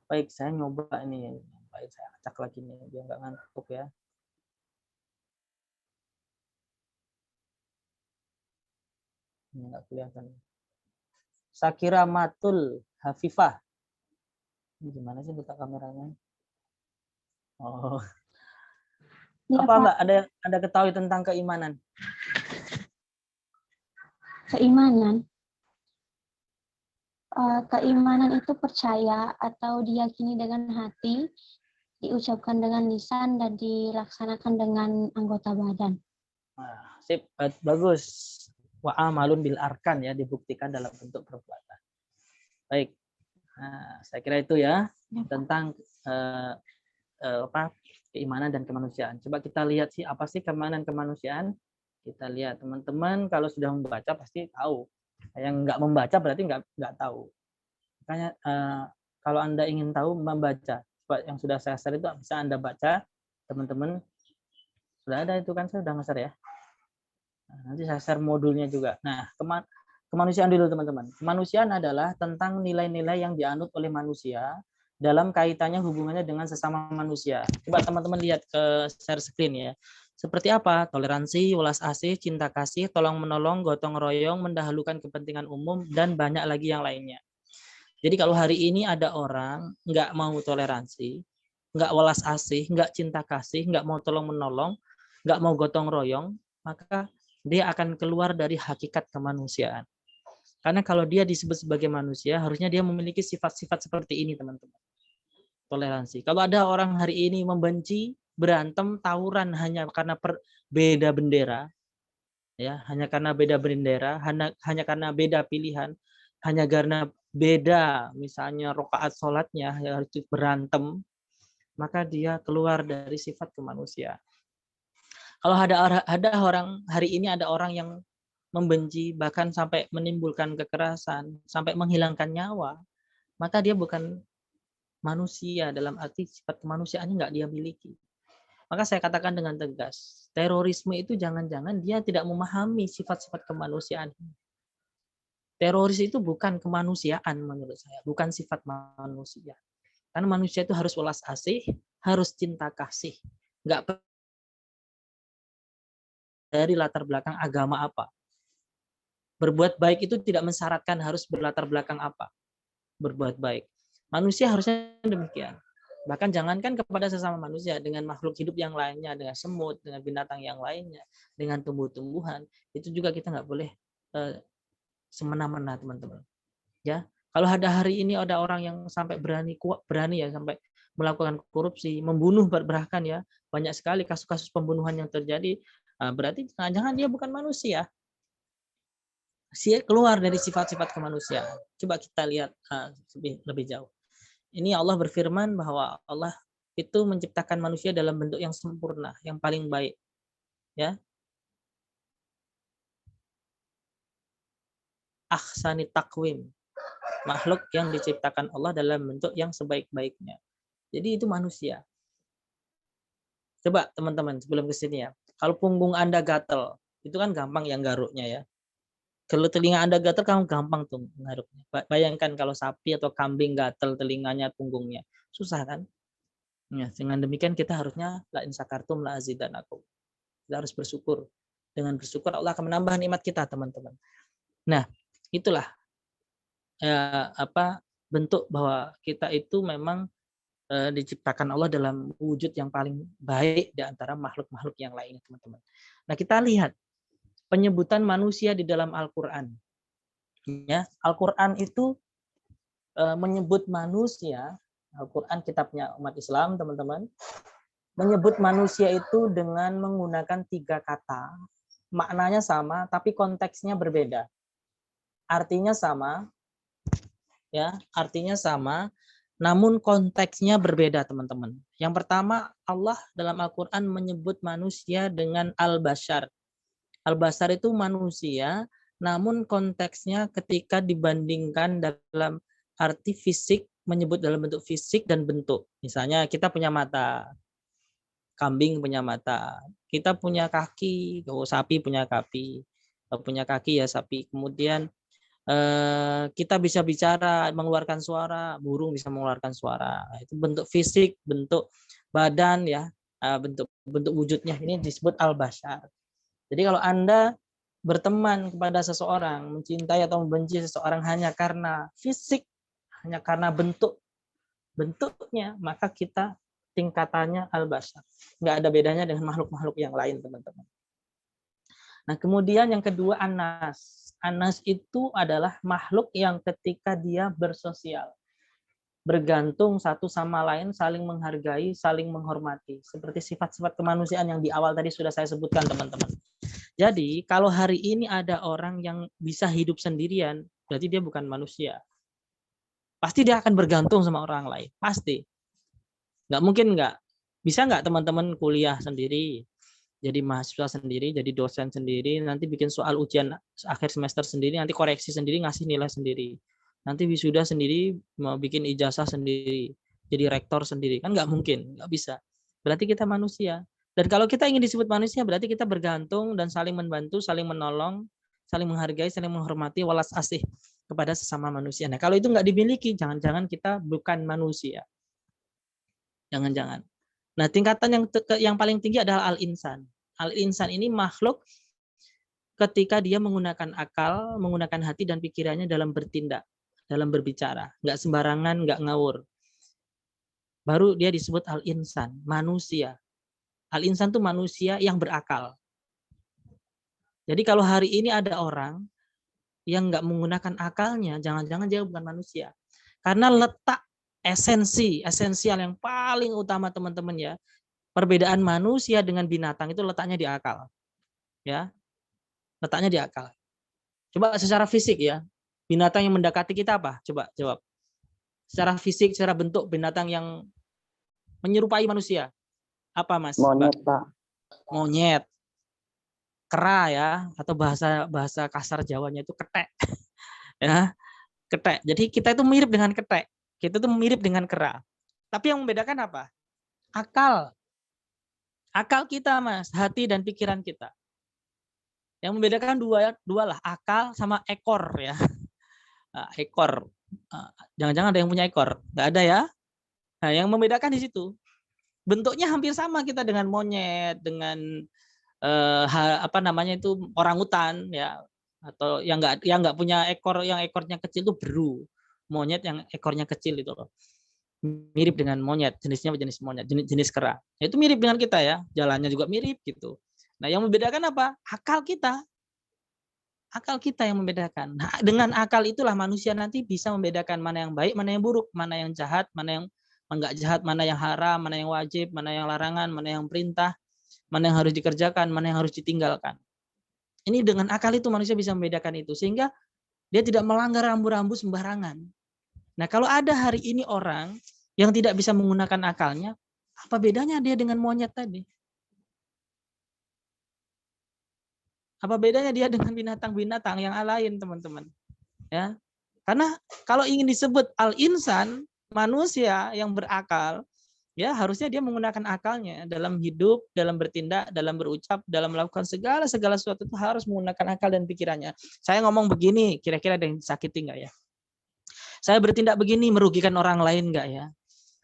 Baik, saya nyoba ini. Baik, saya acak lagi nih biar nggak ngantuk ya. Ini nggak kelihatan. Sakira Matul Hafifah. Ini gimana sih letak kameranya? Oh. Ya, Apa, Pak. Mbak? Ada yang Anda ketahui tentang keimanan? Keimanan. Keimanan itu percaya atau diyakini dengan hati, diucapkan dengan lisan, dan dilaksanakan dengan anggota badan. Nah, sip, bagus. Wa amalun bil arkan ya, dibuktikan dalam bentuk perbuatan. Baik. Nah, saya kira itu ya tentang keimanan dan kemanusiaan. Coba kita lihat sih apa sih keimanan kemanusiaan. Kita lihat teman-teman kalau sudah membaca pasti tahu. Yang nggak membaca berarti nggak tahu. Makanya kalau Anda ingin tahu membaca, yang sudah saya share itu bisa Anda baca, teman-teman. Sudah ada itu kan, saya sudah nge-share ya. Nah, nanti saya share modulnya juga. Nah, kemanusiaan dulu teman-teman. Kemanusiaan adalah tentang nilai-nilai yang dianut oleh manusia dalam kaitannya hubungannya dengan sesama manusia. Coba teman-teman lihat ke share screen ya. Seperti apa? Toleransi, welas asih, cinta kasih, tolong menolong, gotong royong, mendahulukan kepentingan umum, dan banyak lagi yang lainnya. Jadi kalau hari ini ada orang nggak mau toleransi, nggak welas asih, nggak cinta kasih, nggak mau tolong menolong, nggak mau gotong royong, maka dia akan keluar dari hakikat kemanusiaan. Karena kalau dia disebut sebagai manusia, harusnya dia memiliki sifat-sifat seperti ini, teman-teman. Toleransi. Kalau ada orang hari ini membenci, berantem, tawuran hanya karena beda bendera, ya, hanya karena beda bendera, hanya karena beda pilihan, hanya karena beda misalnya rakaat sholatnya harus berantem, maka dia keluar dari sifat kemanusiaan. Kalau ada orang hari ini ada orang yang membenci bahkan sampai menimbulkan kekerasan, sampai menghilangkan nyawa, maka dia bukan manusia dalam arti sifat kemanusiaannya nggak dia miliki. Maka saya katakan dengan tegas, terorisme itu jangan-jangan dia tidak memahami sifat-sifat kemanusiaan. Teroris itu bukan kemanusiaan menurut saya, bukan sifat manusia. Karena manusia itu harus welas asih, harus cinta kasih. Nggak dari latar belakang agama apa. Berbuat baik itu tidak mensyaratkan harus berlatar belakang apa. Berbuat baik. Manusia harusnya demikian. Bahkan jangankan kepada sesama manusia, dengan makhluk hidup yang lainnya, dengan semut, dengan binatang yang lainnya, dengan tumbuh-tumbuhan, itu juga kita nggak boleh semena-mena, teman-teman. Ya, kalau ada hari ini ada orang yang sampai berani ya sampai melakukan korupsi, membunuh, bahkan ya banyak sekali kasus-kasus pembunuhan yang terjadi, berarti jangan-jangan dia bukan manusia. Dia keluar dari sifat-sifat kemanusiaan. Coba kita lihat lebih jauh. Ini Allah berfirman bahwa Allah itu menciptakan manusia dalam bentuk yang sempurna, yang paling baik. Ya. Ahsani taqwim. Makhluk yang diciptakan Allah dalam bentuk yang sebaik-baiknya. Jadi itu manusia. Coba teman-teman sebelum ke sini ya. Kalau punggung Anda gatel, itu kan gampang yang garuknya ya. Kalau telinga Anda gatel, kamu gampang tuh menggaruknya. Bayangkan kalau sapi atau kambing gatel telinganya, punggungnya. Susah kan? Ya, dengan demikian kita harusnya la in sakartum la azidanakum. Kita harus bersyukur. Dengan bersyukur Allah akan menambah nikmat kita, teman-teman. Nah, itulah bentuk bahwa kita itu memang diciptakan Allah dalam wujud yang paling baik di antara makhluk-makhluk yang lainnya, teman-teman. Nah, kita lihat penyebutan manusia di dalam Al-Qur'an. Ya, Al-Qur'an itu menyebut manusia, Al-Qur'an kitabnya umat Islam, teman-teman, menyebut manusia itu dengan menggunakan 3 kata. Maknanya sama, tapi konteksnya berbeda. Artinya sama, ya, artinya sama, namun konteksnya berbeda, teman-teman. Yang pertama, Allah dalam Al-Qur'an menyebut manusia dengan al-bashar. Al-bashar itu manusia, namun konteksnya ketika dibandingkan dalam arti fisik, menyebut dalam bentuk fisik dan bentuk. Misalnya kita punya mata, kambing punya mata, kita punya kaki, sapi punya kaki, ya sapi. Kemudian kita bisa bicara, mengeluarkan suara, burung bisa mengeluarkan suara. Itu bentuk fisik, bentuk badan ya, bentuk wujudnya ini disebut al-bashar. Jadi kalau Anda berteman kepada seseorang, mencintai atau membenci seseorang hanya karena fisik, hanya karena bentuknya, maka kita tingkatannya al-bashar. Nggak ada bedanya dengan makhluk-makhluk yang lain, teman-teman. Nah, kemudian yang kedua, anas. Anas itu adalah makhluk yang ketika dia bersosial, bergantung satu sama lain, saling menghargai, saling menghormati. Seperti sifat-sifat kemanusiaan yang di awal tadi sudah saya sebutkan, teman-teman. Jadi, kalau hari ini ada orang yang bisa hidup sendirian, berarti dia bukan manusia. Pasti dia akan bergantung sama orang lain. Pasti. Nggak mungkin nggak. Bisa nggak teman-teman kuliah sendiri, jadi mahasiswa sendiri, jadi dosen sendiri, nanti bikin soal ujian akhir semester sendiri, nanti koreksi sendiri, ngasih nilai sendiri. Nanti wisuda sendiri, mau bikin ijazah sendiri, jadi rektor sendiri. Kan nggak mungkin, nggak bisa. Berarti kita manusia. Dan kalau kita ingin disebut manusia, berarti kita bergantung dan saling membantu, saling menolong, saling menghargai, saling menghormati, walas asih kepada sesama manusia. Nah, kalau itu nggak dimiliki, jangan-jangan kita bukan manusia. Jangan-jangan. Nah, tingkatan yang paling tinggi adalah al-insan. Al-insan ini makhluk ketika dia menggunakan akal, menggunakan hati dan pikirannya dalam bertindak, dalam berbicara. Nggak sembarangan, nggak ngawur. Baru dia disebut al-insan, manusia. Al-insan itu manusia yang berakal. Jadi kalau hari ini ada orang yang nggak menggunakan akalnya, jangan-jangan dia bukan manusia. Karena letak esensial yang paling utama, teman-teman ya, perbedaan manusia dengan binatang itu letaknya di akal. Ya. Letaknya di akal. Coba secara fisik ya, binatang yang mendekati kita apa? Coba jawab. Secara fisik, secara bentuk binatang yang menyerupai manusia. Apa, Mas? Monyet, Pak. Monyet. Kera ya, atau bahasa kasar Jawanya itu ketek. Ya, ketek. Jadi kita itu mirip dengan ketek. Kita itu mirip dengan kera. Tapi yang membedakan apa? Akal. Akal kita, Mas, hati dan pikiran kita. Yang membedakan dua lah, akal sama ekor ya. ekor. Jangan-jangan ada yang punya ekor? Nggak ada ya? Nah, yang membedakan di situ. Bentuknya hampir sama kita dengan monyet, dengan orangutan ya, atau yang nggak punya ekor, yang ekornya kecil itu beru. Monyet yang ekornya kecil itu loh. Mirip dengan monyet, jenisnya jenis monyet, jenis kera. Itu mirip dengan kita ya, jalannya juga mirip gitu. Nah, yang membedakan apa? Akal kita. Akal kita yang membedakan. Nah, dengan akal itulah manusia nanti bisa membedakan mana yang baik, mana yang buruk, mana yang jahat, mana yang enggak jahat, mana yang haram, mana yang wajib, mana yang larangan, mana yang perintah, mana yang harus dikerjakan, mana yang harus ditinggalkan. Ini dengan akal itu manusia bisa membedakan itu, sehingga dia tidak melanggar rambu-rambu sembarangan. Nah, kalau ada hari ini orang yang tidak bisa menggunakan akalnya, apa bedanya dia dengan monyet tadi? Apa bedanya dia dengan binatang-binatang yang lain, teman-teman? Ya, karena kalau ingin disebut al-insan, manusia yang berakal, ya harusnya dia menggunakan akalnya dalam hidup, dalam bertindak, dalam berucap, dalam melakukan segala sesuatu itu harus menggunakan akal dan pikirannya. Saya ngomong begini, kira-kira ada yang disakiti nggak ya? Saya bertindak begini, merugikan orang lain nggak ya?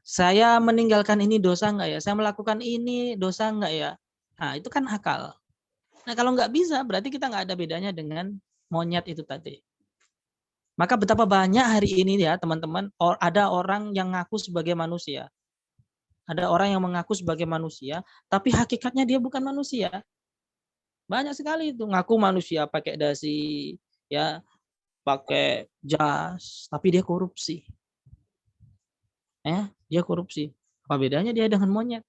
Saya meninggalkan ini dosa nggak ya? Saya melakukan ini dosa nggak ya? Nah, itu kan akal. Nah, kalau nggak bisa, berarti kita nggak ada bedanya dengan monyet itu tadi. Maka betapa banyak hari ini ya teman-teman, ada orang yang ngaku sebagai manusia. Ada orang yang mengaku sebagai manusia, tapi hakikatnya dia bukan manusia. Banyak sekali itu ngaku manusia pakai dasi, ya, pakai jas, tapi dia korupsi. Dia korupsi. Apa bedanya dia dengan monyet?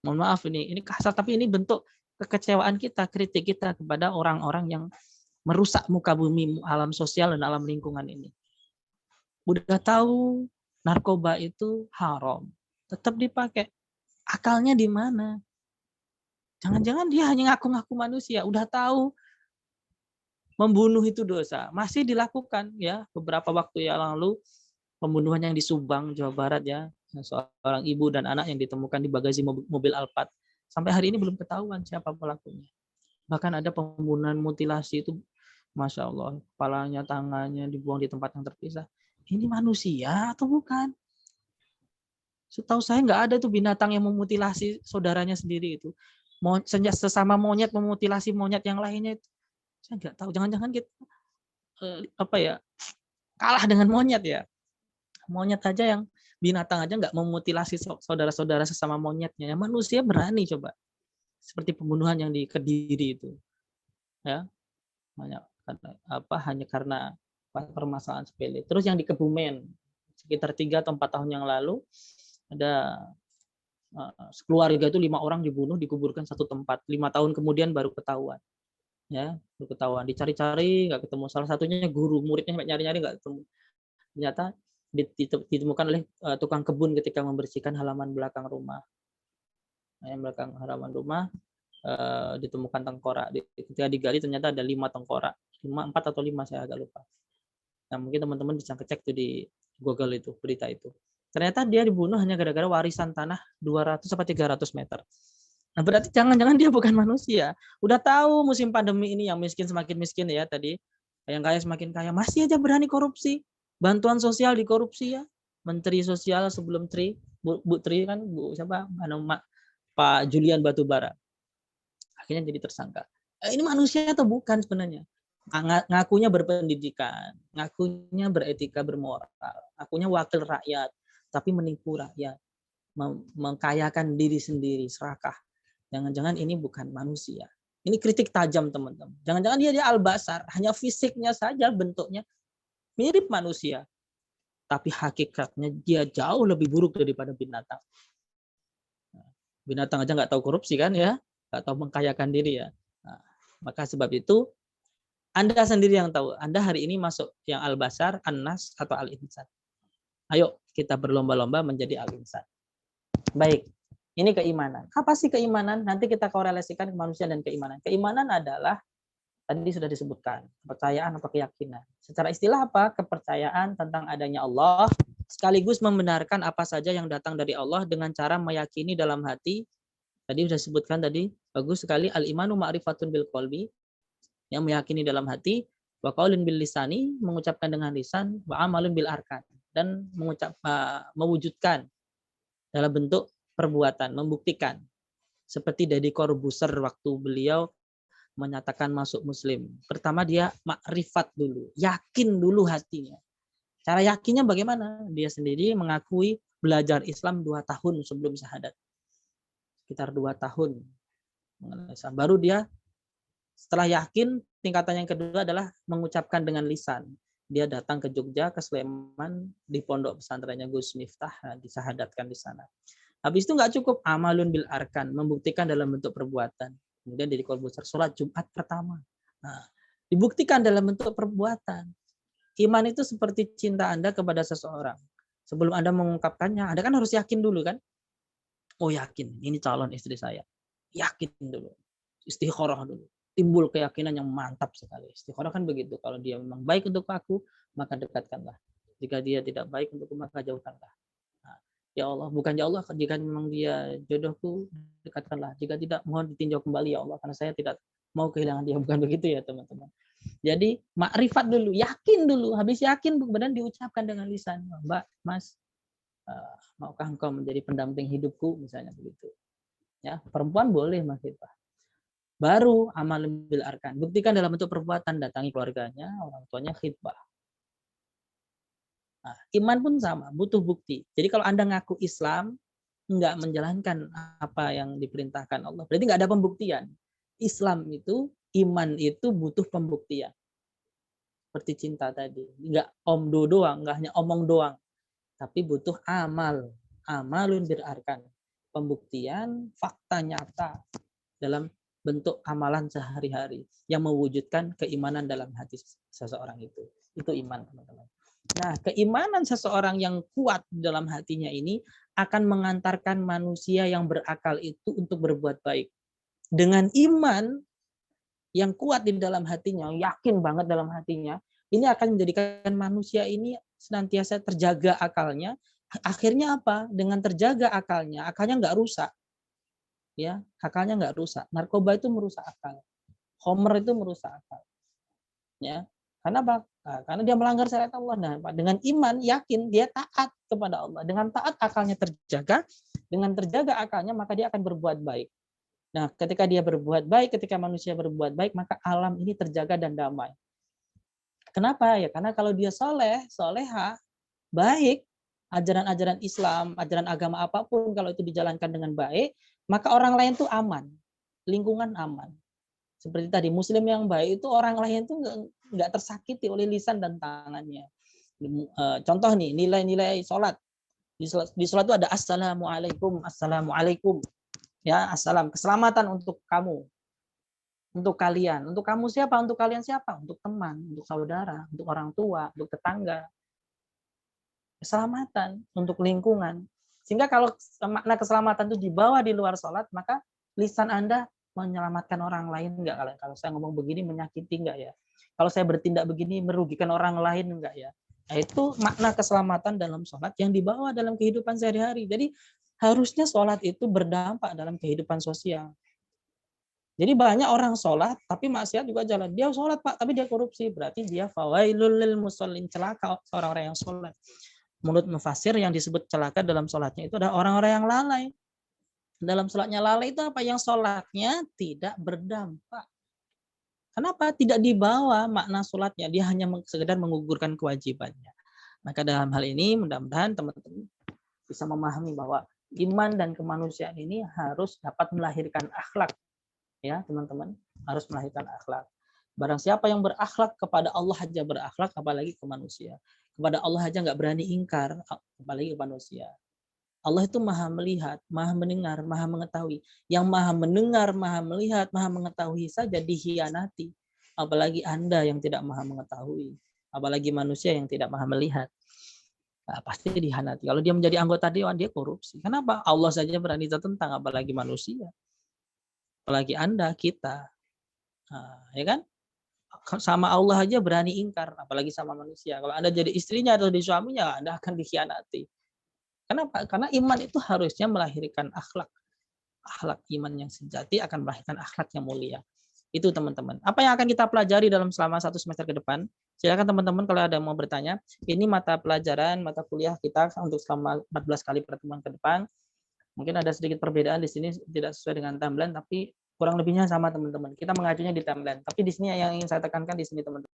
Mohon maaf ini kasar, tapi ini bentuk kekecewaan kita, kritik kita kepada orang-orang yang merusak muka bumi, alam sosial dan alam lingkungan ini. Udah tahu narkoba itu haram, tetap dipakai. Akalnya di mana? Jangan-jangan dia hanya ngaku-ngaku manusia, udah tahu membunuh itu dosa, masih dilakukan ya. Beberapa waktu yang lalu pembunuhan yang di Subang, Jawa Barat ya, seorang ibu dan anak yang ditemukan di bagasi mobil Alphard. Sampai hari ini belum ketahuan siapa pelakunya. Bahkan ada pembunuhan mutilasi itu, Masya Allah, kepalanya, tangannya dibuang di tempat yang terpisah. Ini manusia atau bukan? Setahu saya nggak ada tuh binatang yang memutilasi saudaranya sendiri itu. Sesama monyet memutilasi monyet yang lainnya itu. Saya nggak tahu. Jangan-jangan kita kalah dengan monyet ya. Monyet aja yang binatang aja nggak memutilasi saudara-saudara sesama monyetnya. Manusia berani coba. Seperti pembunuhan yang di Kediri itu. Ya. Hanya karena permasalahan sepele. Terus yang di Kebumen sekitar 3 atau 4 tahun yang lalu ada keluarga itu 5 orang dibunuh, dikuburkan satu tempat. 5 tahun kemudian baru ketahuan. Ya, baru ketahuan. Dicari-cari nggak ketemu. Salah satunya guru, muridnya nyari-nyari nggak ketemu. Ternyata ditemukan oleh tukang kebun ketika membersihkan halaman belakang rumah. Belakang halaman rumah ditemukan tengkorak. Ketika digali ternyata ada 5 tengkorak. 4 atau 5 saya agak lupa. Nah, mungkin teman-teman bisa cek tuh di Google itu, berita itu. Ternyata dia dibunuh hanya gara-gara warisan tanah 200 sampai 300 meter. Nah, berarti jangan-jangan dia bukan manusia. Udah tahu musim pandemi ini yang miskin semakin miskin ya tadi. Yang kaya semakin kaya, masih aja berani korupsi. Bantuan sosial dikorupsi ya. Menteri Sosial sebelum Tri, Bu Tri kan, Bu siapa? Pak Julian Batubara. Akhirnya jadi tersangka. Ini manusia atau bukan sebenarnya? Ngakunya berpendidikan, ngakunya beretika, bermoral, ngakunya wakil rakyat, tapi menipu rakyat, mengkayakan diri sendiri, serakah. Jangan-jangan ini bukan manusia. Ini kritik tajam, teman-teman. Jangan-jangan dia al-basar, hanya fisiknya saja bentuknya mirip manusia, tapi hakikatnya dia jauh lebih buruk daripada binatang. Binatang aja nggak tahu korupsi kan ya, nggak tahu mengkayakan diri ya. Nah, maka sebab itu Anda sendiri yang tahu. Anda hari ini masuk yang al-basar, an-nas atau al-insan. Ayo kita berlomba-lomba menjadi al-insan. Baik. Ini keimanan. Apa sih keimanan? Nanti kita korelasikan kemanusiaan dan keimanan. Keimanan adalah tadi sudah disebutkan, kepercayaan atau keyakinan. Secara istilah apa? Kepercayaan tentang adanya Allah, sekaligus membenarkan apa saja yang datang dari Allah dengan cara meyakini dalam hati. Tadi sudah disebutkan tadi, bagus sekali, al-imanu ma'rifatun bil qalbi, yang meyakini dalam hati, Wa qaulun bil lisani, mengucapkan dengan lisan, wa amalun bil arkan, dan mewujudkan dalam bentuk perbuatan, membuktikan. Seperti Deddy Corbuzier waktu beliau menyatakan masuk Muslim. Pertama dia makrifat dulu, yakin dulu hatinya. Cara yakinnya bagaimana? Dia sendiri mengakui belajar Islam 2 tahun sebelum syahadat. Sekitar 2 tahun. Baru dia setelah yakin, tingkatan yang kedua adalah mengucapkan dengan lisan. Dia datang ke Jogja, ke Sleman, di pondok pesantrennya Gus Miftah, disahadatkan di sana. Habis itu nggak cukup amalun bil arkan, membuktikan dalam bentuk perbuatan. Kemudian Deddy Corbuzier sholat Jumat pertama. Nah, dibuktikan dalam bentuk perbuatan. Iman itu seperti cinta Anda kepada seseorang. Sebelum Anda mengungkapkannya, Anda kan harus yakin dulu kan? Oh yakin, ini calon istri saya. Yakin dulu. Istikharah dulu. Timbul keyakinan yang mantap sekali. Istikharah kan begitu. Kalau dia memang baik untuk aku, maka dekatkanlah. Jika dia tidak baik untukku, maka jauhkanlah. Nah, ya Allah, bukan ya Allah, jika memang dia jodohku, dekatkanlah. Jika tidak, mohon ditinjau kembali ya Allah, karena saya tidak mau kehilangan dia. Bukan begitu ya teman-teman. Jadi makrifat dulu, yakin dulu. Habis yakin, kemudian diucapkan dengan lisan. Mbak, Mas, maukah engkau menjadi pendamping hidupku? Misalnya begitu. Ya, perempuan boleh makrifat. Baru amal bil arkan. Buktikan dalam bentuk perbuatan, datangi keluarganya, orang tuanya, khidbah. Nah, iman pun sama, butuh bukti. Jadi kalau Anda ngaku Islam, enggak menjalankan apa yang diperintahkan Allah, berarti enggak ada pembuktian. Islam itu, iman itu butuh pembuktian. Seperti cinta tadi. Enggak omdo doang, enggak hanya omong doang. Tapi butuh amal. Amalun bil arkan. Pembuktian, fakta nyata dalam bentuk amalan sehari-hari yang mewujudkan keimanan dalam hati seseorang itu. Itu iman, teman-teman. Nah, keimanan seseorang yang kuat dalam hatinya ini akan mengantarkan manusia yang berakal itu untuk berbuat baik. Dengan iman yang kuat di dalam hatinya, yakin banget dalam hatinya, ini akan menjadikan manusia ini senantiasa terjaga akalnya. Akhirnya apa? Dengan terjaga akalnya nggak rusak. Ya, akalnya nggak rusak. Narkoba itu merusak akal. Homer itu merusak akal. Ya, karena apa? Nah, karena dia melanggar syariat Allah. Nah, dengan iman yakin dia taat kepada Allah. Dengan taat akalnya terjaga, dengan terjaga akalnya maka dia akan berbuat baik. Nah, ketika dia berbuat baik, ketika manusia berbuat baik, maka alam ini terjaga dan damai. Kenapa? Ya karena kalau dia soleh, soleha, baik, ajaran-ajaran Islam, ajaran agama apapun, kalau itu dijalankan dengan baik, maka orang lain itu aman, lingkungan aman. Seperti tadi, Muslim yang baik itu orang lain itu nggak tersakiti oleh lisan dan tangannya. Contoh nih, nilai-nilai sholat. Di sholat itu ada assalamualaikum, assalamualaikum. Ya, assalam, keselamatan untuk kamu, untuk kalian, untuk kamu siapa, untuk kalian siapa, untuk teman, untuk saudara, untuk orang tua, untuk tetangga. Keselamatan untuk lingkungan. Sehingga kalau makna keselamatan itu dibawa di luar sholat, maka lisan Anda menyelamatkan orang lain enggak? Kalau saya ngomong begini menyakiti enggak ya? Kalau saya bertindak begini merugikan orang lain enggak ya? Nah, itu makna keselamatan dalam sholat yang dibawa dalam kehidupan sehari-hari. Jadi harusnya sholat itu berdampak dalam kehidupan sosial. Jadi banyak orang sholat tapi maksiat juga jalan. Dia sholat Pak, tapi dia korupsi. Berarti dia fawailul lil musallin, celaka orang-orang yang sholat. Menurut mufasir yang disebut celaka dalam sholatnya itu adalah orang-orang yang lalai. Dalam sholatnya lalai itu apa? Yang sholatnya tidak berdampak. Kenapa? Tidak dibawa makna sholatnya. Dia hanya sekedar menggugurkan kewajibannya. Maka dalam hal ini mudah-mudahan teman-teman bisa memahami bahwa iman dan kemanusiaan ini harus dapat melahirkan akhlak. Ya teman-teman, harus melahirkan akhlak. Barang siapa yang berakhlak kepada Allah aja berakhlak, apalagi ke manusia. Kepada Allah aja nggak berani ingkar, apalagi ke manusia. Allah itu maha melihat, maha mendengar, maha mengetahui. Yang maha mendengar, maha melihat, maha mengetahui saja dikhianati. Apalagi Anda yang tidak maha mengetahui. Apalagi manusia yang tidak maha melihat. Nah, pasti dikhianati. Kalau dia menjadi anggota dewan, dia korupsi. Kenapa? Allah saja berani tertentang, apalagi manusia. Apalagi Anda, kita. Nah, ya kan? Sama Allah aja berani ingkar, apalagi sama manusia. Kalau Anda jadi istrinya atau di suaminya, Anda akan dikhianati. Kenapa? Karena iman itu harusnya melahirkan akhlak. Akhlak iman yang sejati akan melahirkan akhlak yang mulia. Itu teman-teman. Apa yang akan kita pelajari dalam selama 1 semester ke depan? Silakan teman-teman kalau ada mau bertanya. Ini mata pelajaran, mata kuliah kita untuk selama 14 kali pertemuan ke depan. Mungkin ada sedikit perbedaan di sini tidak sesuai dengan timeline, tapi kurang lebihnya sama teman-teman. Kita mengacunya di timeline. Tapi di sini yang ingin saya tekankan di sini teman-teman.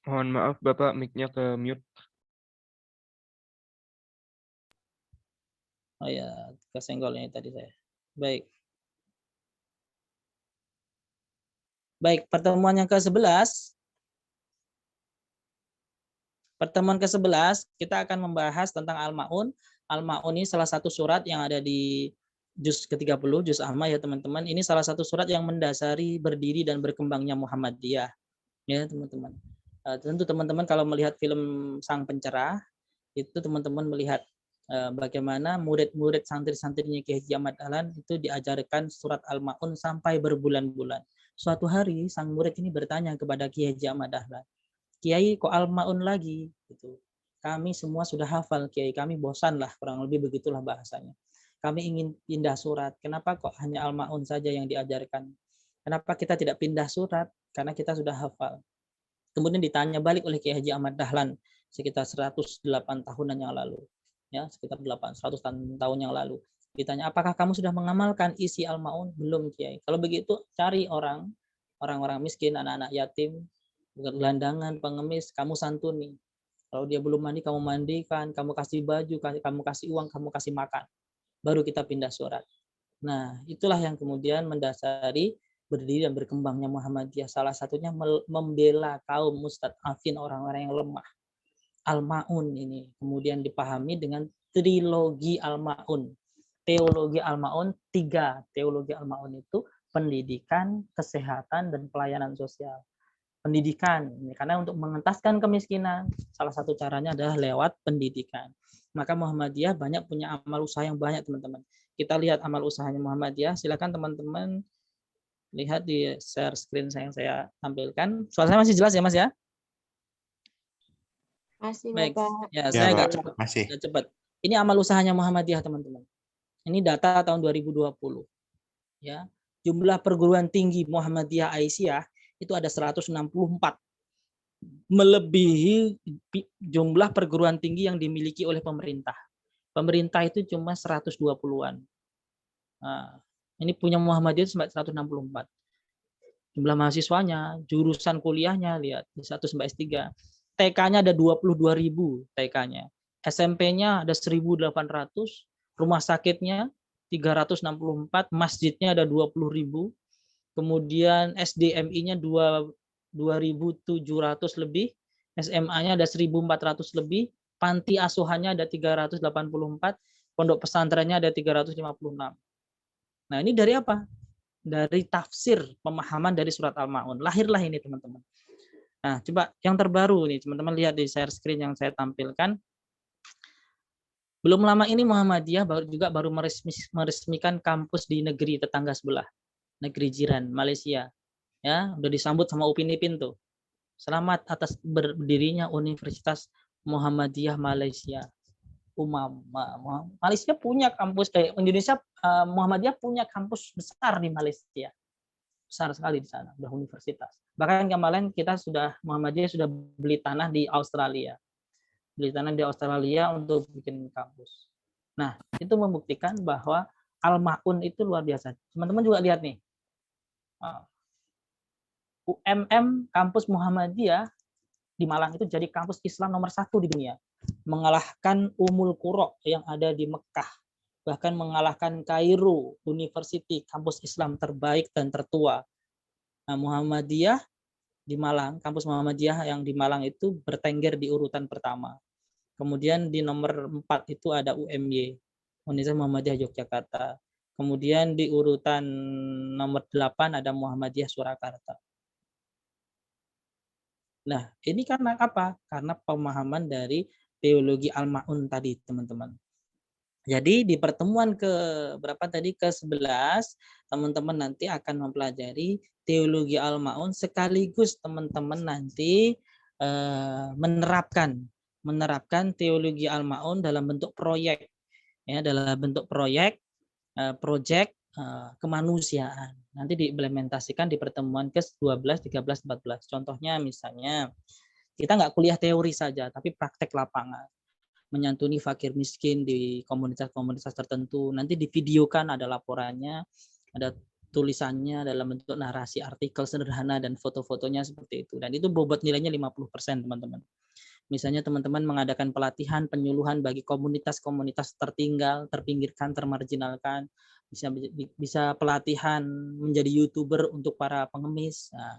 Mohon maaf Bapak, mic-nya ke mute. Oh ya, kesenggol ini tadi saya. Baik. Baik, pertemuan yang ke-11. Pertemuan ke-11 kita akan membahas tentang Al-Ma'un. Al-Ma'un ini salah satu surat yang ada di juz ke-30, juz amma ya teman-teman. Ini salah satu surat yang mendasari berdiri dan berkembangnya Muhammadiyah. Ya teman-teman. Tentu teman-teman kalau melihat film Sang Pencerah, itu teman-teman melihat bagaimana murid-murid santri-santrinya Kiai Haji Ahmad Dahlan itu diajarkan surat Al-Ma'un sampai berbulan-bulan. Suatu hari sang murid ini bertanya kepada Kiai Haji Ahmad Dahlan, Kiai kok Al-Ma'un lagi? Gitu. Kami semua sudah hafal Kiai, kami bosan lah, kurang lebih begitulah bahasanya. Kami ingin pindah surat, kenapa kok hanya Al-Ma'un saja yang diajarkan? Kenapa kita tidak pindah surat? Karena kita sudah hafal. Kemudian ditanya balik oleh Kiai Haji Ahmad Dahlan sekitar 108 tahunan yang lalu. Ya, sekitar 100 tahun yang lalu. Ditanya, apakah kamu sudah mengamalkan isi Al-Ma'un? Belum Kiai. Kalau begitu cari orang-orang miskin, anak-anak yatim, gelandangan, pengemis, kamu santuni. Kalau dia belum mandi, kamu mandikan, kamu kasih baju, kamu kasih uang, kamu kasih makan. Baru kita pindah surat. Nah, itulah yang kemudian mendasari berdiri dan berkembangnya Muhammadiyah. Salah satunya membela kaum mustad'afin, orang-orang yang lemah. Al-Ma'un ini kemudian dipahami dengan trilogi Al-Ma'un. Teologi Al-Ma'un 3. Teologi Al-Ma'un itu pendidikan, kesehatan, dan pelayanan sosial. Pendidikan, karena untuk mengentaskan kemiskinan, salah satu caranya adalah lewat pendidikan. Maka Muhammadiyah banyak punya amal usaha yang banyak teman-teman. Kita lihat amal usahanya Muhammadiyah, silakan teman-teman lihat di share screen yang saya tampilkan. Suara saya masih jelas ya Mas ya? Masih Baik, Bapak. ya Ya, saya agak Pak. cepat. Masih. Agak cepat. Ini amal usahanya Muhammadiyah teman-teman. Ini data tahun 2020. Ya, jumlah perguruan tinggi Muhammadiyah Aisyah itu ada 164, melebihi jumlah perguruan tinggi yang dimiliki oleh pemerintah. Pemerintah itu cuma 120-an. Nah, ini punya Muhammadiyah itu 164. Jumlah mahasiswanya, jurusan kuliahnya, lihat, S1 sampai S3. TK-nya ada 22.000 TK-nya. SMP-nya ada 1.800, rumah sakitnya 364, masjidnya ada 20.000, kemudian SDMI-nya 2.700 lebih, SMA-nya ada 1.400 lebih, panti asuhannya ada 384, pondok pesantrennya ada 356. Nah, ini dari apa? Dari tafsir pemahaman dari surat Al-Ma'un. Lahirlah ini teman-teman. Nah, coba yang terbaru nih teman-teman lihat di share screen yang saya tampilkan. Belum lama ini Muhammadiyah baru meresmikan kampus di negeri tetangga sebelah, negeri jiran Malaysia. Ya, udah disambut sama Upin Ipin tuh. Selamat atas berdirinya Universitas Muhammadiyah Malaysia. Malaysia punya kampus Indonesia, Muhammadiyah punya kampus besar di Malaysia. Besar sekali di sana, udah universitas. Bahkan kemarin Muhammadiyah sudah beli tanah di Australia. Beli tanah di Australia untuk bikin kampus. Nah, itu membuktikan bahwa Al-Ma'un itu luar biasa. Teman-teman juga lihat nih. UMM kampus Muhammadiyah di Malang itu jadi kampus Islam nomor 1 di dunia. Mengalahkan Ummul Qura yang ada di Mekah. Bahkan mengalahkan Kairo University, kampus Islam terbaik dan tertua. Nah, Muhammadiyah di Malang, kampus Muhammadiyah yang di Malang itu bertengger di urutan pertama. Kemudian di nomor 4 itu ada UMY, Universitas Muhammadiyah Yogyakarta. Kemudian di urutan nomor 8 ada Muhammadiyah Surakarta. Nah, ini karena apa? Karena pemahaman dari teologi Al-Ma'un tadi, teman-teman. Jadi di pertemuan berapa tadi, ke-11, teman-teman nanti akan mempelajari teologi Al-Ma'un sekaligus teman-teman nanti menerapkan teologi Al-Ma'un dalam bentuk proyek, ya, dalam bentuk proyek kemanusiaan. Nanti diimplementasikan di pertemuan ke-12, 13, 14. Contohnya misalnya kita nggak kuliah teori saja, tapi praktek lapangan. Menyantuni fakir miskin di komunitas-komunitas tertentu. Nanti divideokan, ada laporannya, ada tulisannya dalam bentuk narasi, artikel sederhana, dan foto-fotonya seperti itu. Dan itu bobot nilainya 50%, teman-teman. Misalnya teman-teman mengadakan pelatihan, penyuluhan bagi komunitas-komunitas tertinggal, terpinggirkan, termarginalkan. Bisa pelatihan menjadi YouTuber untuk para pengemis. Nah,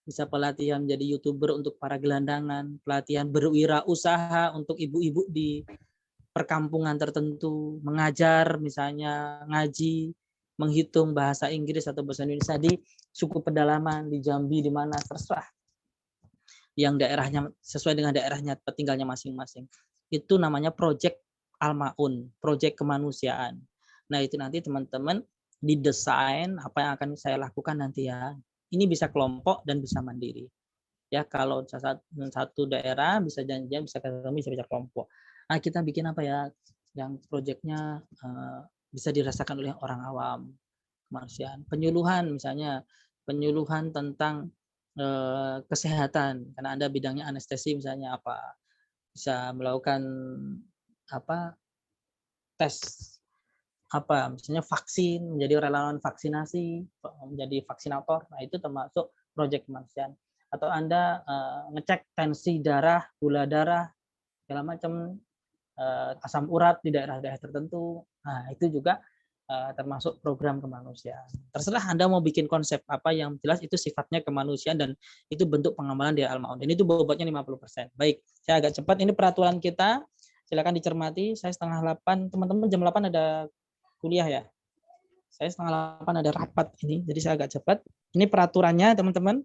bisa pelatihan menjadi YouTuber untuk para gelandangan, pelatihan berwirausaha untuk ibu-ibu di perkampungan tertentu, mengajar misalnya ngaji, menghitung bahasa Inggris atau bahasa Indonesia di suku pedalaman, di Jambi, di mana terserah. Yang daerahnya sesuai dengan daerahnya tinggalnya masing-masing. Itu namanya proyek Al-Ma'un, proyek kemanusiaan. Nah, itu nanti teman-teman didesain apa yang akan saya lakukan nanti ya. Ini bisa kelompok dan bisa mandiri. Ya, kalau satu daerah bisa janjian, bisa ketemu, bisa kelompok. Nah, kita bikin apa ya? Yang proyeknya bisa dirasakan oleh orang awam, kemanusiaan. Penyuluhan misalnya, penyuluhan tentang kesehatan, karena Anda bidangnya anestesi misalnya apa? Bisa melakukan tes misalnya vaksin, menjadi relawan vaksinasi, menjadi vaksinator. Nah, itu termasuk proyek kemanusiaan. Atau Anda ngecek tensi darah, gula darah, segala macam, asam urat di daerah-daerah tertentu. Nah, itu juga termasuk program kemanusiaan. Terserah Anda mau bikin konsep apa, yang jelas itu sifatnya kemanusiaan dan itu bentuk pengamalan di Al-Ma'un. Dan itu bobotnya 50%. Baik, saya agak cepat. Ini peraturan kita. Silakan dicermati. Saya 7:30. Teman-teman jam 8 ada kuliah ya. Saya 7:30 ada rapat ini. Jadi saya agak cepat. Ini peraturannya, teman-teman.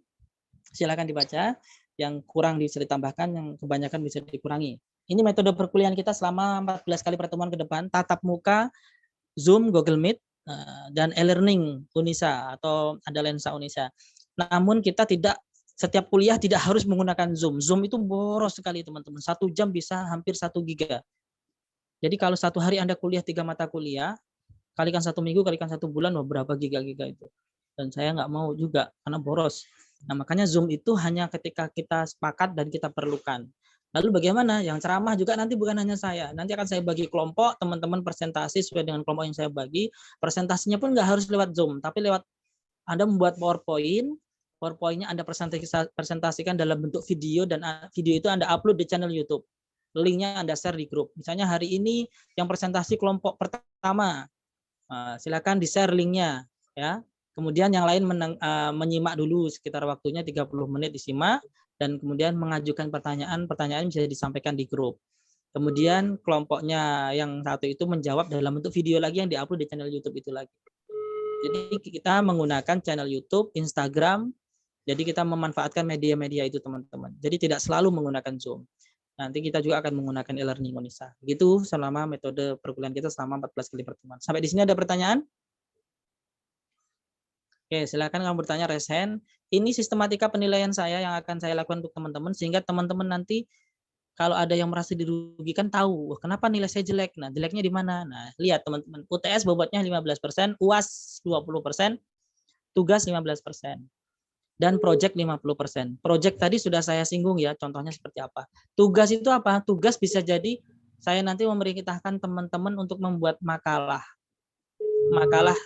Silakan dibaca. Yang kurang bisa ditambahkan, yang kebanyakan bisa dikurangi. Ini metode perkuliahan kita selama 14 kali pertemuan ke depan, tatap muka, Zoom, Google Meet, dan e-learning Unisa atau ada lensa Unisa. Namun kita tidak, setiap kuliah tidak harus menggunakan Zoom. Zoom itu boros sekali teman-teman. 1 jam bisa hampir 1 giga. Jadi kalau 1 hari Anda kuliah 3 mata kuliah, kalikan 1 minggu, kalikan 1 bulan, berapa giga-giga itu. Dan saya nggak mau juga karena boros. Nah, makanya Zoom itu hanya ketika kita sepakat dan kita perlukan. Lalu bagaimana? Yang ceramah juga nanti bukan hanya saya. Nanti akan saya bagi kelompok, teman-teman presentasi sesuai dengan kelompok yang saya bagi. Presentasinya pun nggak harus lewat Zoom, tapi lewat Anda membuat PowerPoint. PowerPoint-nya Anda presentasikan dalam bentuk video, dan video itu Anda upload di channel YouTube. Linknya Anda share di grup. Misalnya hari ini yang presentasi kelompok pertama, silakan di-share linknya, ya. Kemudian yang lain menyimak dulu sekitar waktunya 30 menit disimak. Dan kemudian mengajukan pertanyaan bisa disampaikan di grup. Kemudian kelompoknya yang satu itu menjawab dalam bentuk video lagi yang diupload di channel YouTube itu lagi. Jadi kita menggunakan channel YouTube, Instagram, jadi kita memanfaatkan media-media itu teman-teman. Jadi tidak selalu menggunakan Zoom. Nanti kita juga akan menggunakan e-learning Unisa. Begitu selama metode perkuliahan kita selama 14 kali pertemuan. Sampai di sini ada pertanyaan? Oke, silakan kamu bertanya, raise hand. Ini sistematika penilaian saya yang akan saya lakukan untuk teman-teman, sehingga teman-teman nanti kalau ada yang merasa dirugikan tahu, kenapa nilai saya jelek. Nah, jeleknya di mana? Nah, lihat teman-teman, UTS bobotnya 15%, UAS 20%, tugas 15%, dan project 50%. Project tadi sudah saya singgung ya, contohnya seperti apa. Tugas itu apa? Tugas bisa jadi saya nanti memerintahkan teman-teman untuk membuat makalah. Makalah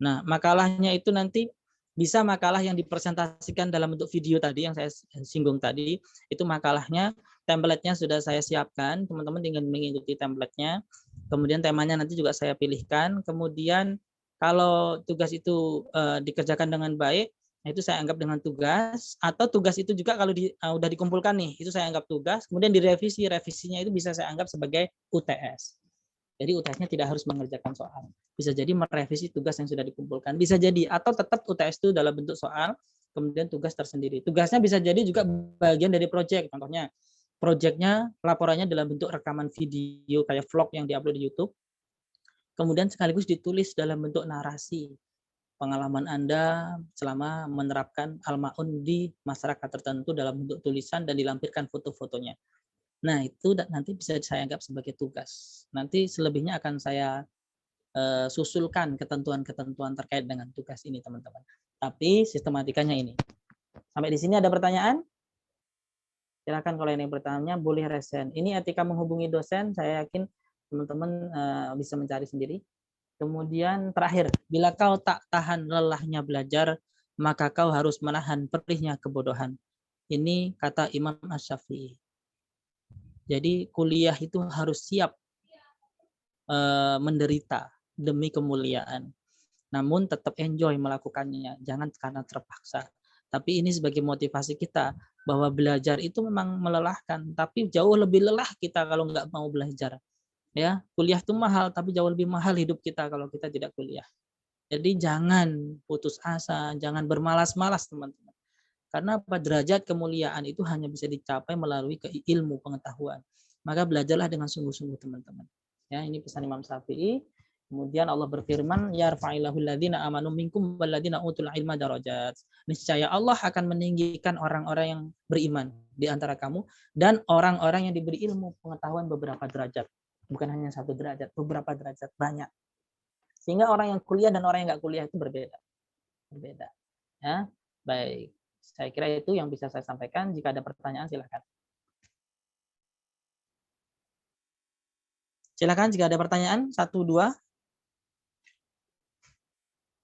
nah, makalahnya itu nanti bisa makalah yang dipresentasikan dalam bentuk video tadi yang saya singgung tadi, itu makalahnya, template-nya sudah saya siapkan, teman-teman tinggal mengikuti template-nya. Kemudian temanya nanti juga saya pilihkan. Kemudian kalau tugas itu dikerjakan dengan baik, itu saya anggap dengan tugas, atau tugas itu juga kalau udah dikumpulkan nih, itu saya anggap tugas, kemudian direvisi, revisinya itu bisa saya anggap sebagai UTS. Jadi UTS-nya tidak harus mengerjakan soal. Bisa jadi merevisi tugas yang sudah dikumpulkan. Bisa jadi, atau tetap UTS itu dalam bentuk soal, kemudian tugas tersendiri. Tugasnya bisa jadi juga bagian dari proyek. Contohnya, proyeknya, laporannya dalam bentuk rekaman video kayak vlog yang diupload di YouTube. Kemudian sekaligus ditulis dalam bentuk narasi. Pengalaman Anda selama menerapkan Al-Ma'un di masyarakat tertentu dalam bentuk tulisan dan dilampirkan foto-fotonya. Nah, itu nanti bisa saya anggap sebagai tugas. Nanti selebihnya akan saya susulkan ketentuan-ketentuan terkait dengan tugas ini, teman-teman. Tapi sistematikanya ini. Sampai di sini ada pertanyaan? Silakan kalau ini pertanyaannya boleh resen. Ini etika menghubungi dosen, saya yakin teman-teman bisa mencari sendiri. Kemudian terakhir, bila kau tak tahan lelahnya belajar, maka kau harus menahan perihnya kebodohan. Ini kata Imam Asy-Syafi'i. Jadi kuliah itu harus siap menderita demi kemuliaan. Namun tetap enjoy melakukannya, jangan karena terpaksa. Tapi ini sebagai motivasi kita bahwa belajar itu memang melelahkan, tapi jauh lebih lelah kita kalau nggak mau belajar. Ya, kuliah itu mahal, tapi jauh lebih mahal hidup kita kalau kita tidak kuliah. Jadi jangan putus asa, jangan bermalas-malas, teman-teman. Karena derajat kemuliaan itu hanya bisa dicapai melalui ilmu pengetahuan. Maka belajarlah dengan sungguh-sungguh, teman-teman. Ya, ini pesan Imam Syafi'i. Kemudian Allah berfirman, yarfa'illahu alladziina aamanu minkum walladziina utul ilma darajat. Niscaya Allah akan meninggikan orang-orang yang beriman di antara kamu dan orang-orang yang diberi ilmu pengetahuan beberapa derajat. Bukan hanya satu derajat, beberapa derajat, banyak. Sehingga orang yang kuliah dan orang yang nggak kuliah itu berbeda. Berbeda. Ya, baik. Saya kira itu yang bisa saya sampaikan. Jika ada pertanyaan, silakan. Silakan jika ada pertanyaan, 1, 2.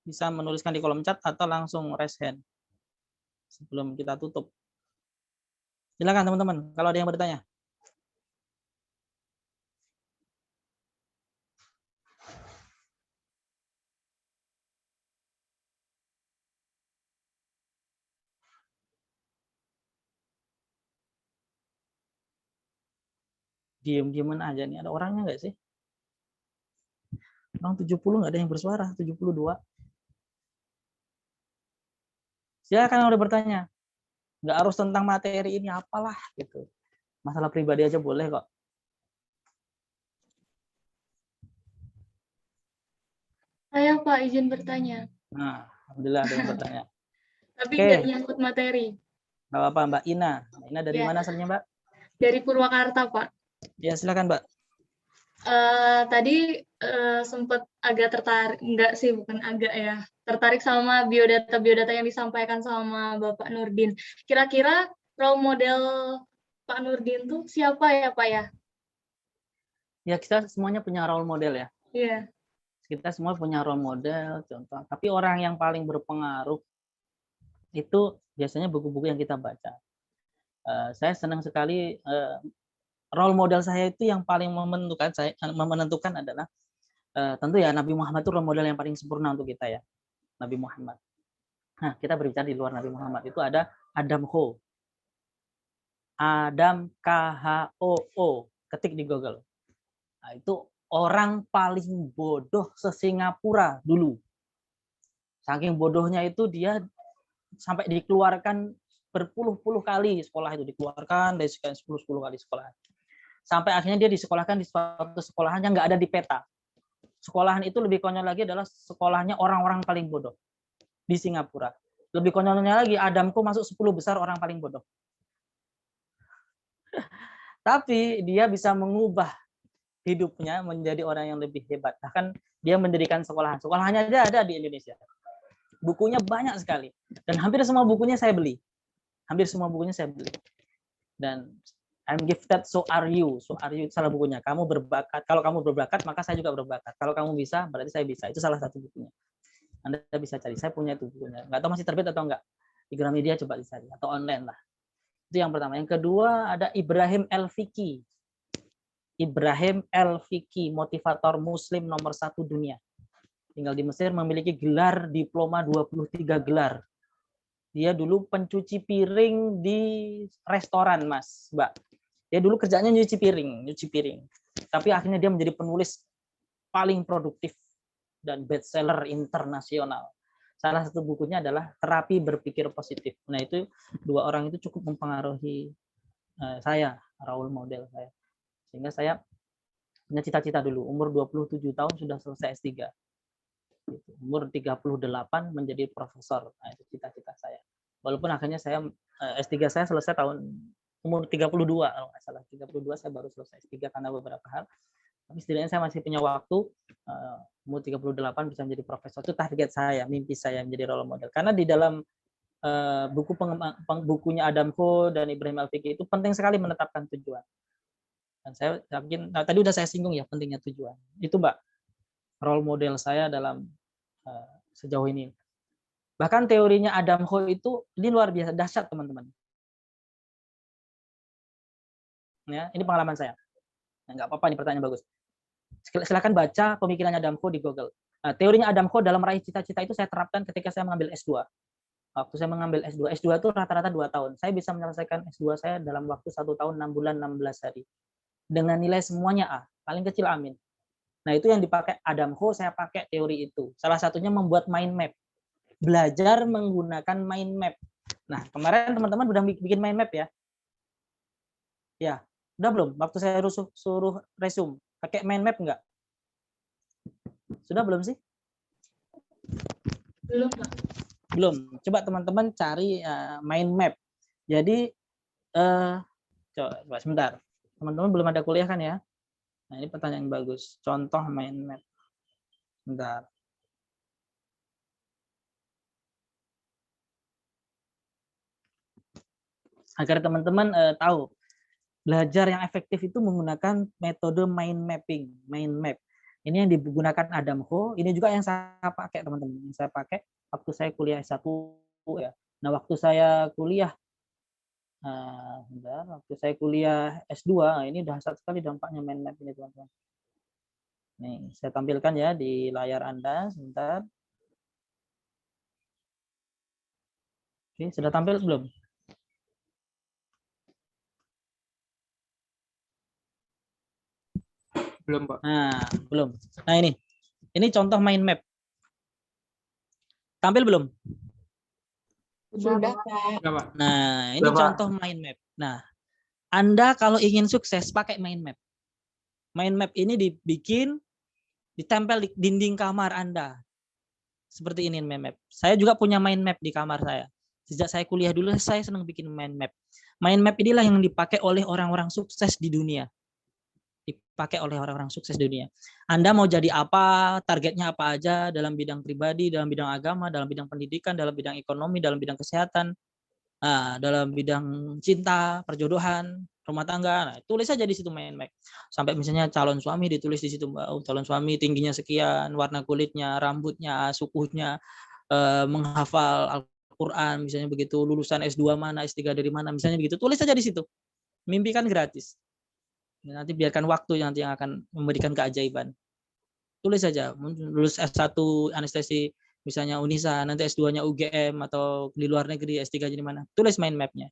Bisa menuliskan di kolom chat atau langsung raise hand sebelum kita tutup. Silakan teman-teman, kalau ada yang bertanya. Diam-diaman aja nih, ada orangnya nggak sih? Orang 70 nggak ada yang bersuara, 72. Silakan udah bertanya. Nggak harus tentang materi ini, apalah gitu. Masalah pribadi aja boleh kok. Saya Pak izin bertanya. Nah, alhamdulillah ada yang bertanya. Tapi Oke. nggak nyangkut materi. Nggak apa-apa, Mbak Ina. Mbak Ina dari Ya. mana asalnya, Mbak? Dari Purwakarta, Pak. Ya, silakan, Mbak. Tadi sempat agak tertarik, enggak sih, bukan agak ya, tertarik sama biodata yang disampaikan sama Bapak Nurdin. Kira-kira role model Pak Nurdin tuh siapa ya, Pak ya? Ya, kita semuanya punya role model ya. Iya. Kita semua punya role model, contoh. Tapi orang yang paling berpengaruh itu biasanya buku-buku yang kita baca. Saya senang sekali role model saya itu yang paling menentukan adalah tentu ya Nabi Muhammad itu role model yang paling sempurna untuk kita ya. Nabi Muhammad. Nah, kita berbicara di luar Nabi Muhammad itu ada Adam Ho. Adam K-H-O-O. Ketik di Google. Nah, itu orang paling bodoh se-Singapura dulu. Saking bodohnya itu dia sampai dikeluarkan berpuluh-puluh kali sekolah itu dikeluarkan dari sekian 10 kali sekolah. Sampai akhirnya dia disekolahkan di suatu sekolahan yang nggak ada di peta. Sekolahan itu lebih konyol lagi adalah sekolahnya orang-orang paling bodoh di Singapura. Lebih konyolnya lagi, Adamku masuk 10 besar orang paling bodoh. Tapi dia bisa mengubah hidupnya menjadi orang yang lebih hebat. Bahkan dia mendirikan sekolahan. Sekolahannya ada di Indonesia. Bukunya banyak sekali. Dan hampir semua bukunya saya beli. Hampir semua bukunya saya beli. Dan I'm gifted, so are you. So are you, salah bukunya. Kamu berbakat. Kalau kamu berbakat, maka saya juga berbakat. Kalau kamu bisa, berarti saya bisa. Itu salah satu bukunya. Anda bisa cari. Saya punya itu bukunya. Nggak tahu masih terbit atau enggak. Di Gramedia coba dicari. Atau online lah. Itu yang pertama. Yang kedua ada Ibrahim El-Fiqi. Ibrahim El-Fiqi, motivator muslim nomor 1 dunia. Tinggal di Mesir, memiliki gelar diploma 23 gelar. Dia dulu pencuci piring di restoran, Mas, Mbak. Dia dulu kerjanya nyuci piring. Tapi akhirnya dia menjadi penulis paling produktif dan bestseller internasional. Salah satu bukunya adalah Terapi Berpikir Positif. Nah, itu dua orang itu cukup mempengaruhi saya, role model saya. Sehingga saya punya cita-cita dulu, umur 27 tahun sudah selesai S3. Umur 38 menjadi profesor. Nah, itu cita-cita saya. Walaupun akhirnya saya S3 saya selesai tahun umur 32 kalau nggak salah. 32 saya baru selesai S3 karena beberapa hal. Tapi setidaknya saya masih punya waktu umur 38 bisa menjadi profesor. Itu target saya, mimpi saya menjadi role model. Karena di dalam bukunya Adam Ho dan Ibrahim El-Fiqi itu penting sekali menetapkan tujuan. Dan saya yakin, tadi udah saya singgung ya pentingnya tujuan. Itu Mbak, role model saya dalam sejauh ini. Bahkan teorinya Adam Ho itu ini luar biasa dahsyat teman-teman. Ya, ini pengalaman saya. Nah, nggak apa-apa, ini pertanyaan bagus. Silakan baca pemikirannya Adam Ho di Google. Nah, teorinya Adam Ho dalam meraih cita-cita itu saya terapkan ketika saya mengambil S2. Waktu saya mengambil S2 itu rata-rata 2 tahun. Saya bisa menyelesaikan S2 saya dalam waktu 1 tahun 6 bulan 16 hari. Dengan nilai semuanya A, paling kecil amin. Nah, itu yang dipakai Adam Ho, saya pakai teori itu. Salah satunya membuat mind map. Belajar menggunakan mind map. Nah, kemarin teman-teman udah bikin mind map ya? Ya, udah belum? Waktu saya suruh resume, pakai mind map enggak? Sudah belum sih? Belum, Pak. Belum. Coba teman-teman cari mind map. Jadi, coba sebentar. Teman-teman belum ada kuliah kan ya? Nah, ini pertanyaan yang bagus. Contoh mind map. Bentar. Agar teman-teman tahu, belajar yang efektif itu menggunakan metode mind mapping, mind map. Ini yang digunakan Adam Ho, ini juga yang saya pakai teman-teman. Yang saya pakai waktu saya kuliah S1 ya. Nah, waktu saya kuliah waktu saya kuliah S2, ini dahsyat sekali dampaknya mind map ini, teman-teman. Nih, saya tampilkan ya di layar Anda sebentar. Oke, sudah tampil belum? Belum, Pak. Nah, belum. Nah, ini contoh mind map. Tampil belum? Sudah, Enggak, Pak. Nah, ini contoh mind map. Nah, Anda kalau ingin sukses pakai mind map. Mind map ini dibikin, ditempel di dinding kamar Anda. Seperti ini mind map. Saya juga punya mind map di kamar saya. Sejak saya kuliah dulu, saya senang bikin mind map. Mind map inilah yang dipakai oleh orang-orang sukses di dunia. Dipakai oleh orang-orang sukses di dunia. Anda mau jadi apa, targetnya apa aja dalam bidang pribadi, dalam bidang agama, dalam bidang pendidikan, dalam bidang ekonomi, dalam bidang kesehatan, dalam bidang cinta, perjodohan, rumah tangga. Nah, tulis saja di situ mind map. Sampai misalnya calon suami ditulis di situ, calon suami tingginya sekian, warna kulitnya, rambutnya, sukunya, menghafal Al-Quran, misalnya begitu, lulusan S2 mana, S3 dari mana, misalnya begitu. Tulis saja di situ. Mimpi kan gratis. Nanti biarkan waktu yang nanti yang akan memberikan keajaiban. Tulis saja, lulus S1 anestesi misalnya Unisa, nanti S2-nya UGM atau di luar negeri S3 jadi mana. Tulis mind map-nya.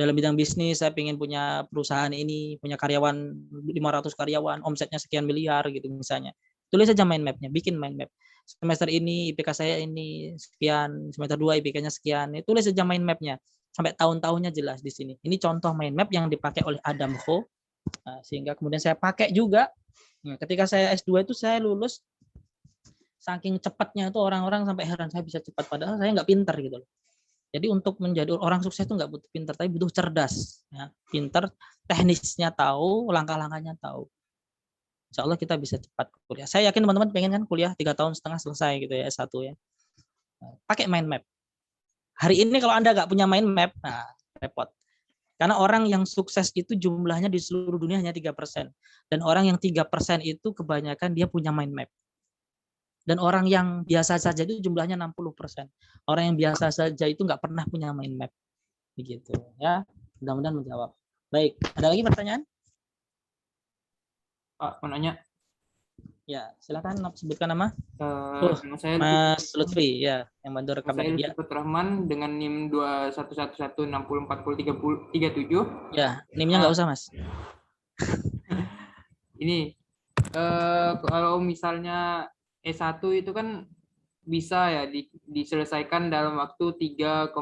Dalam bidang bisnis saya ingin punya perusahaan ini, punya karyawan 500 karyawan, omsetnya sekian miliar gitu misalnya. Tulis saja mind map-nya, bikin mind map. Semester ini IPK saya ini sekian, semester 2 IPK-nya sekian. Tulis saja mind map-nya sampai tahun-tahunnya jelas di sini. Ini contoh mind map yang dipakai oleh Adam Ho. Nah, sehingga kemudian saya pakai juga. Nah, ketika saya S2 itu saya lulus, saking cepatnya itu orang-orang sampai heran saya bisa cepat, padahal saya nggak pintar gitu loh. Jadi untuk menjadi orang sukses itu nggak butuh pintar, tapi butuh cerdas. Ya. Pintar, teknisnya tahu, langkah-langkahnya tahu. Insya Allah kita bisa cepat kuliah. Saya yakin teman-teman pengen kan kuliah 3,5 tahun selesai gitu ya, S1 ya. Nah, pakai mind map. Hari ini kalau Anda nggak punya mind map, nah repot. Karena orang yang sukses itu jumlahnya di seluruh dunia hanya 3%. Dan orang yang 3% itu kebanyakan dia punya mind map. Dan orang yang biasa saja itu jumlahnya 60%. Orang yang biasa saja itu nggak pernah punya mind map. Begitu ya. Mudah-mudahan menjawab. Baik, ada lagi pertanyaan? Pak, mau nanya. Ya, silakan sebutkan nama. Nama saya Mas Lutfi, ya, yang bantu rekam Saya tadi. Ya. Lutfi Rahman dengan NIM 2111604037. Ya, NIM-nya nggak usah, Mas. Ini kalau misalnya S1 itu kan bisa ya diselesaikan dalam waktu 3,5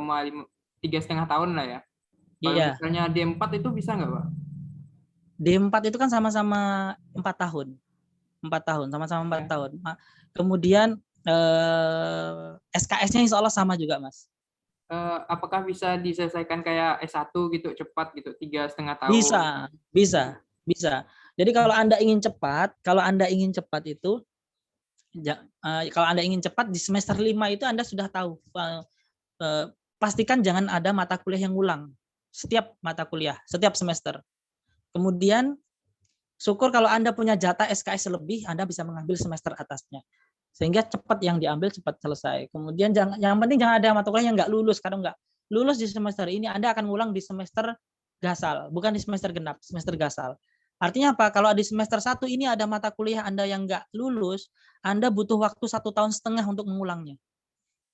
tahun lah ya. Kalau Iya. misalnya D4 itu bisa nggak, Pak? D4 itu kan sama-sama 4 tahun. 4 tahun, sama-sama 4 tahun. Kemudian SKS-nya insya Allah sama juga, Mas. Apakah bisa diselesaikan kayak S1 gitu, cepat gitu, 3,5 tahun? Bisa. Jadi kalau Anda ingin cepat itu, kalau Anda ingin cepat di semester 5 itu Anda sudah tahu. Pastikan jangan ada mata kuliah yang ngulang. Setiap mata kuliah, setiap semester. Kemudian syukur kalau Anda punya jatah SKS lebih, Anda bisa mengambil semester atasnya. Sehingga cepat yang diambil, cepat selesai. Kemudian yang penting jangan ada mata kuliah yang nggak lulus. Kalau nggak lulus di semester ini, Anda akan ngulang di semester gasal. Bukan di semester genap, semester gasal. Artinya apa? Kalau di semester 1 ini ada mata kuliah Anda yang nggak lulus, Anda butuh waktu 1,5 tahun untuk mengulangnya.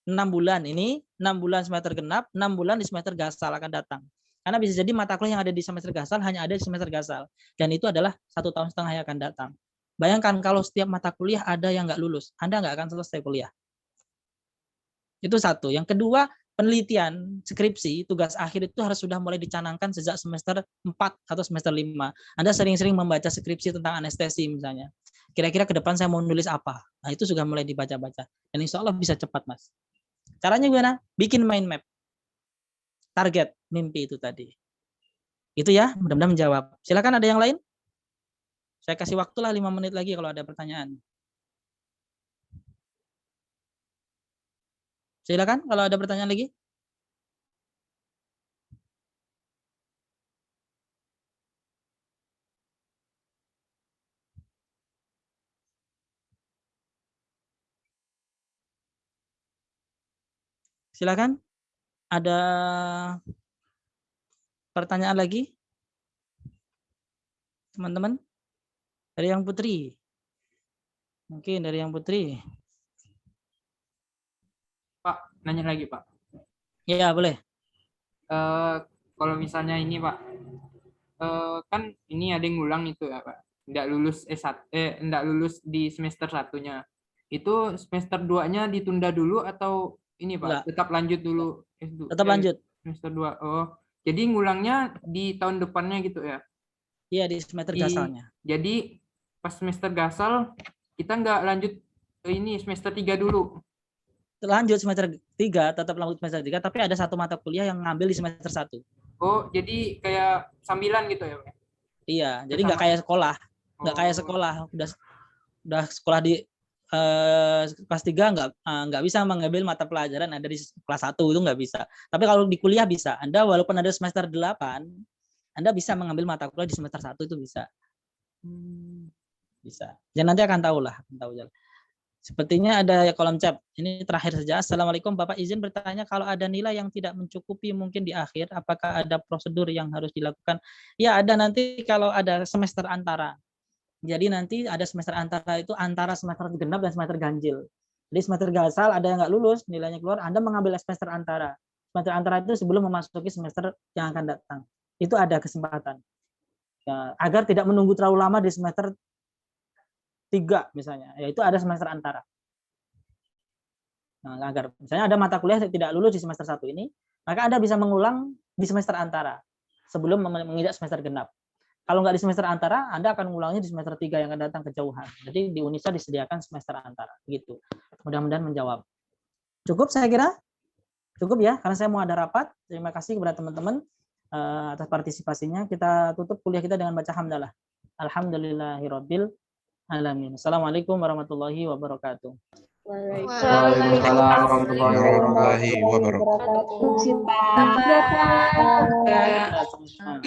6 bulan ini, 6 bulan semester genap, 6 bulan di semester gasal akan datang. Karena bisa jadi mata kuliah yang ada di semester gasal hanya ada di semester gasal. Dan itu adalah 1,5 tahun yang akan datang. Bayangkan kalau setiap mata kuliah ada yang nggak lulus, Anda nggak akan selesai kuliah. Itu satu. Yang kedua, penelitian, skripsi, tugas akhir itu harus sudah mulai dicanangkan sejak semester 4 atau semester 5. Anda sering-sering membaca skripsi tentang anestesi misalnya. Kira-kira ke depan saya mau nulis apa? Nah, itu sudah mulai dibaca-baca. Dan insya Allah bisa cepat, Mas. Caranya gimana? Bikin mind map. Target, mimpi itu tadi. Itu ya, mudah-mudahan menjawab. Silakan ada yang lain? Saya kasih waktu lah 5 menit lagi kalau ada pertanyaan. Silakan kalau ada pertanyaan lagi. Silakan. Ada pertanyaan lagi? Teman-teman? Dari yang Putri. Mungkin dari yang Putri. Pak, nanya lagi, Pak. Ya, boleh. Kalau misalnya ini, Pak, kan ini ada yang ngulang itu ya, Pak. Nggak lulus di semester 1-nya. Itu semester 2-nya ditunda dulu atau ini, Pak, Enggak. tetap lanjut dulu? Tetap lanjut. Semester 2. Oh, jadi ngulangnya di tahun depannya gitu ya? Iya, di semester gasalnya. Jadi pas semester gasal kita nggak lanjut ke ini semester 3 dulu. Lanjut semester 3, tetap lanjut semester 3, tapi ada satu mata kuliah yang ngambil di semester 1. Oh, jadi kayak sambilan gitu ya, Pak? Iya, jadi nggak kayak sekolah. Nggak kayak sekolah. Udah sekolah di kelas 3 nggak bisa mengambil mata pelajaran ada di kelas 1, itu nggak bisa. Tapi kalau di kuliah bisa. Anda walaupun ada semester 8, Anda bisa mengambil mata kuliah di semester 1 itu bisa. Bisa. Dan nanti akan tahu lah. Sepertinya ada kolom chat. Ini terakhir saja. Assalamualaikum, Bapak izin bertanya, kalau ada nilai yang tidak mencukupi mungkin di akhir, apakah ada prosedur yang harus dilakukan? Ya, ada nanti kalau ada semester antara. Jadi nanti ada semester antara itu antara semester genap dan semester ganjil. Jadi semester gasal ada yang nggak lulus, nilainya keluar, Anda mengambil semester antara. Semester antara itu sebelum memasuki semester yang akan datang. Itu ada kesempatan. Ya, agar tidak menunggu terlalu lama di semester 3 misalnya, yaitu ada semester antara. Nah, agar misalnya ada mata kuliah yang tidak lulus di semester 1 ini, maka Anda bisa mengulang di semester antara sebelum menginjak semester genap. Kalau nggak di semester antara, Anda akan mengulangnya di semester 3 yang akan datang kejauhan. Jadi di Unisa disediakan semester antara, gitu. Mudah-mudahan menjawab. Cukup saya kira? Cukup ya, karena saya mau ada rapat. Terima kasih kepada teman-teman atas partisipasinya. Kita tutup kuliah kita dengan baca hamdalah. Alhamdulillahirabbil alamin. Assalamualaikum warahmatullahi wabarakatuh. Waalaikumsalam warahmatullahi wabarakatuh. Warahmatullahi wabarakatuh. Wabarakatuh. Sama-sama.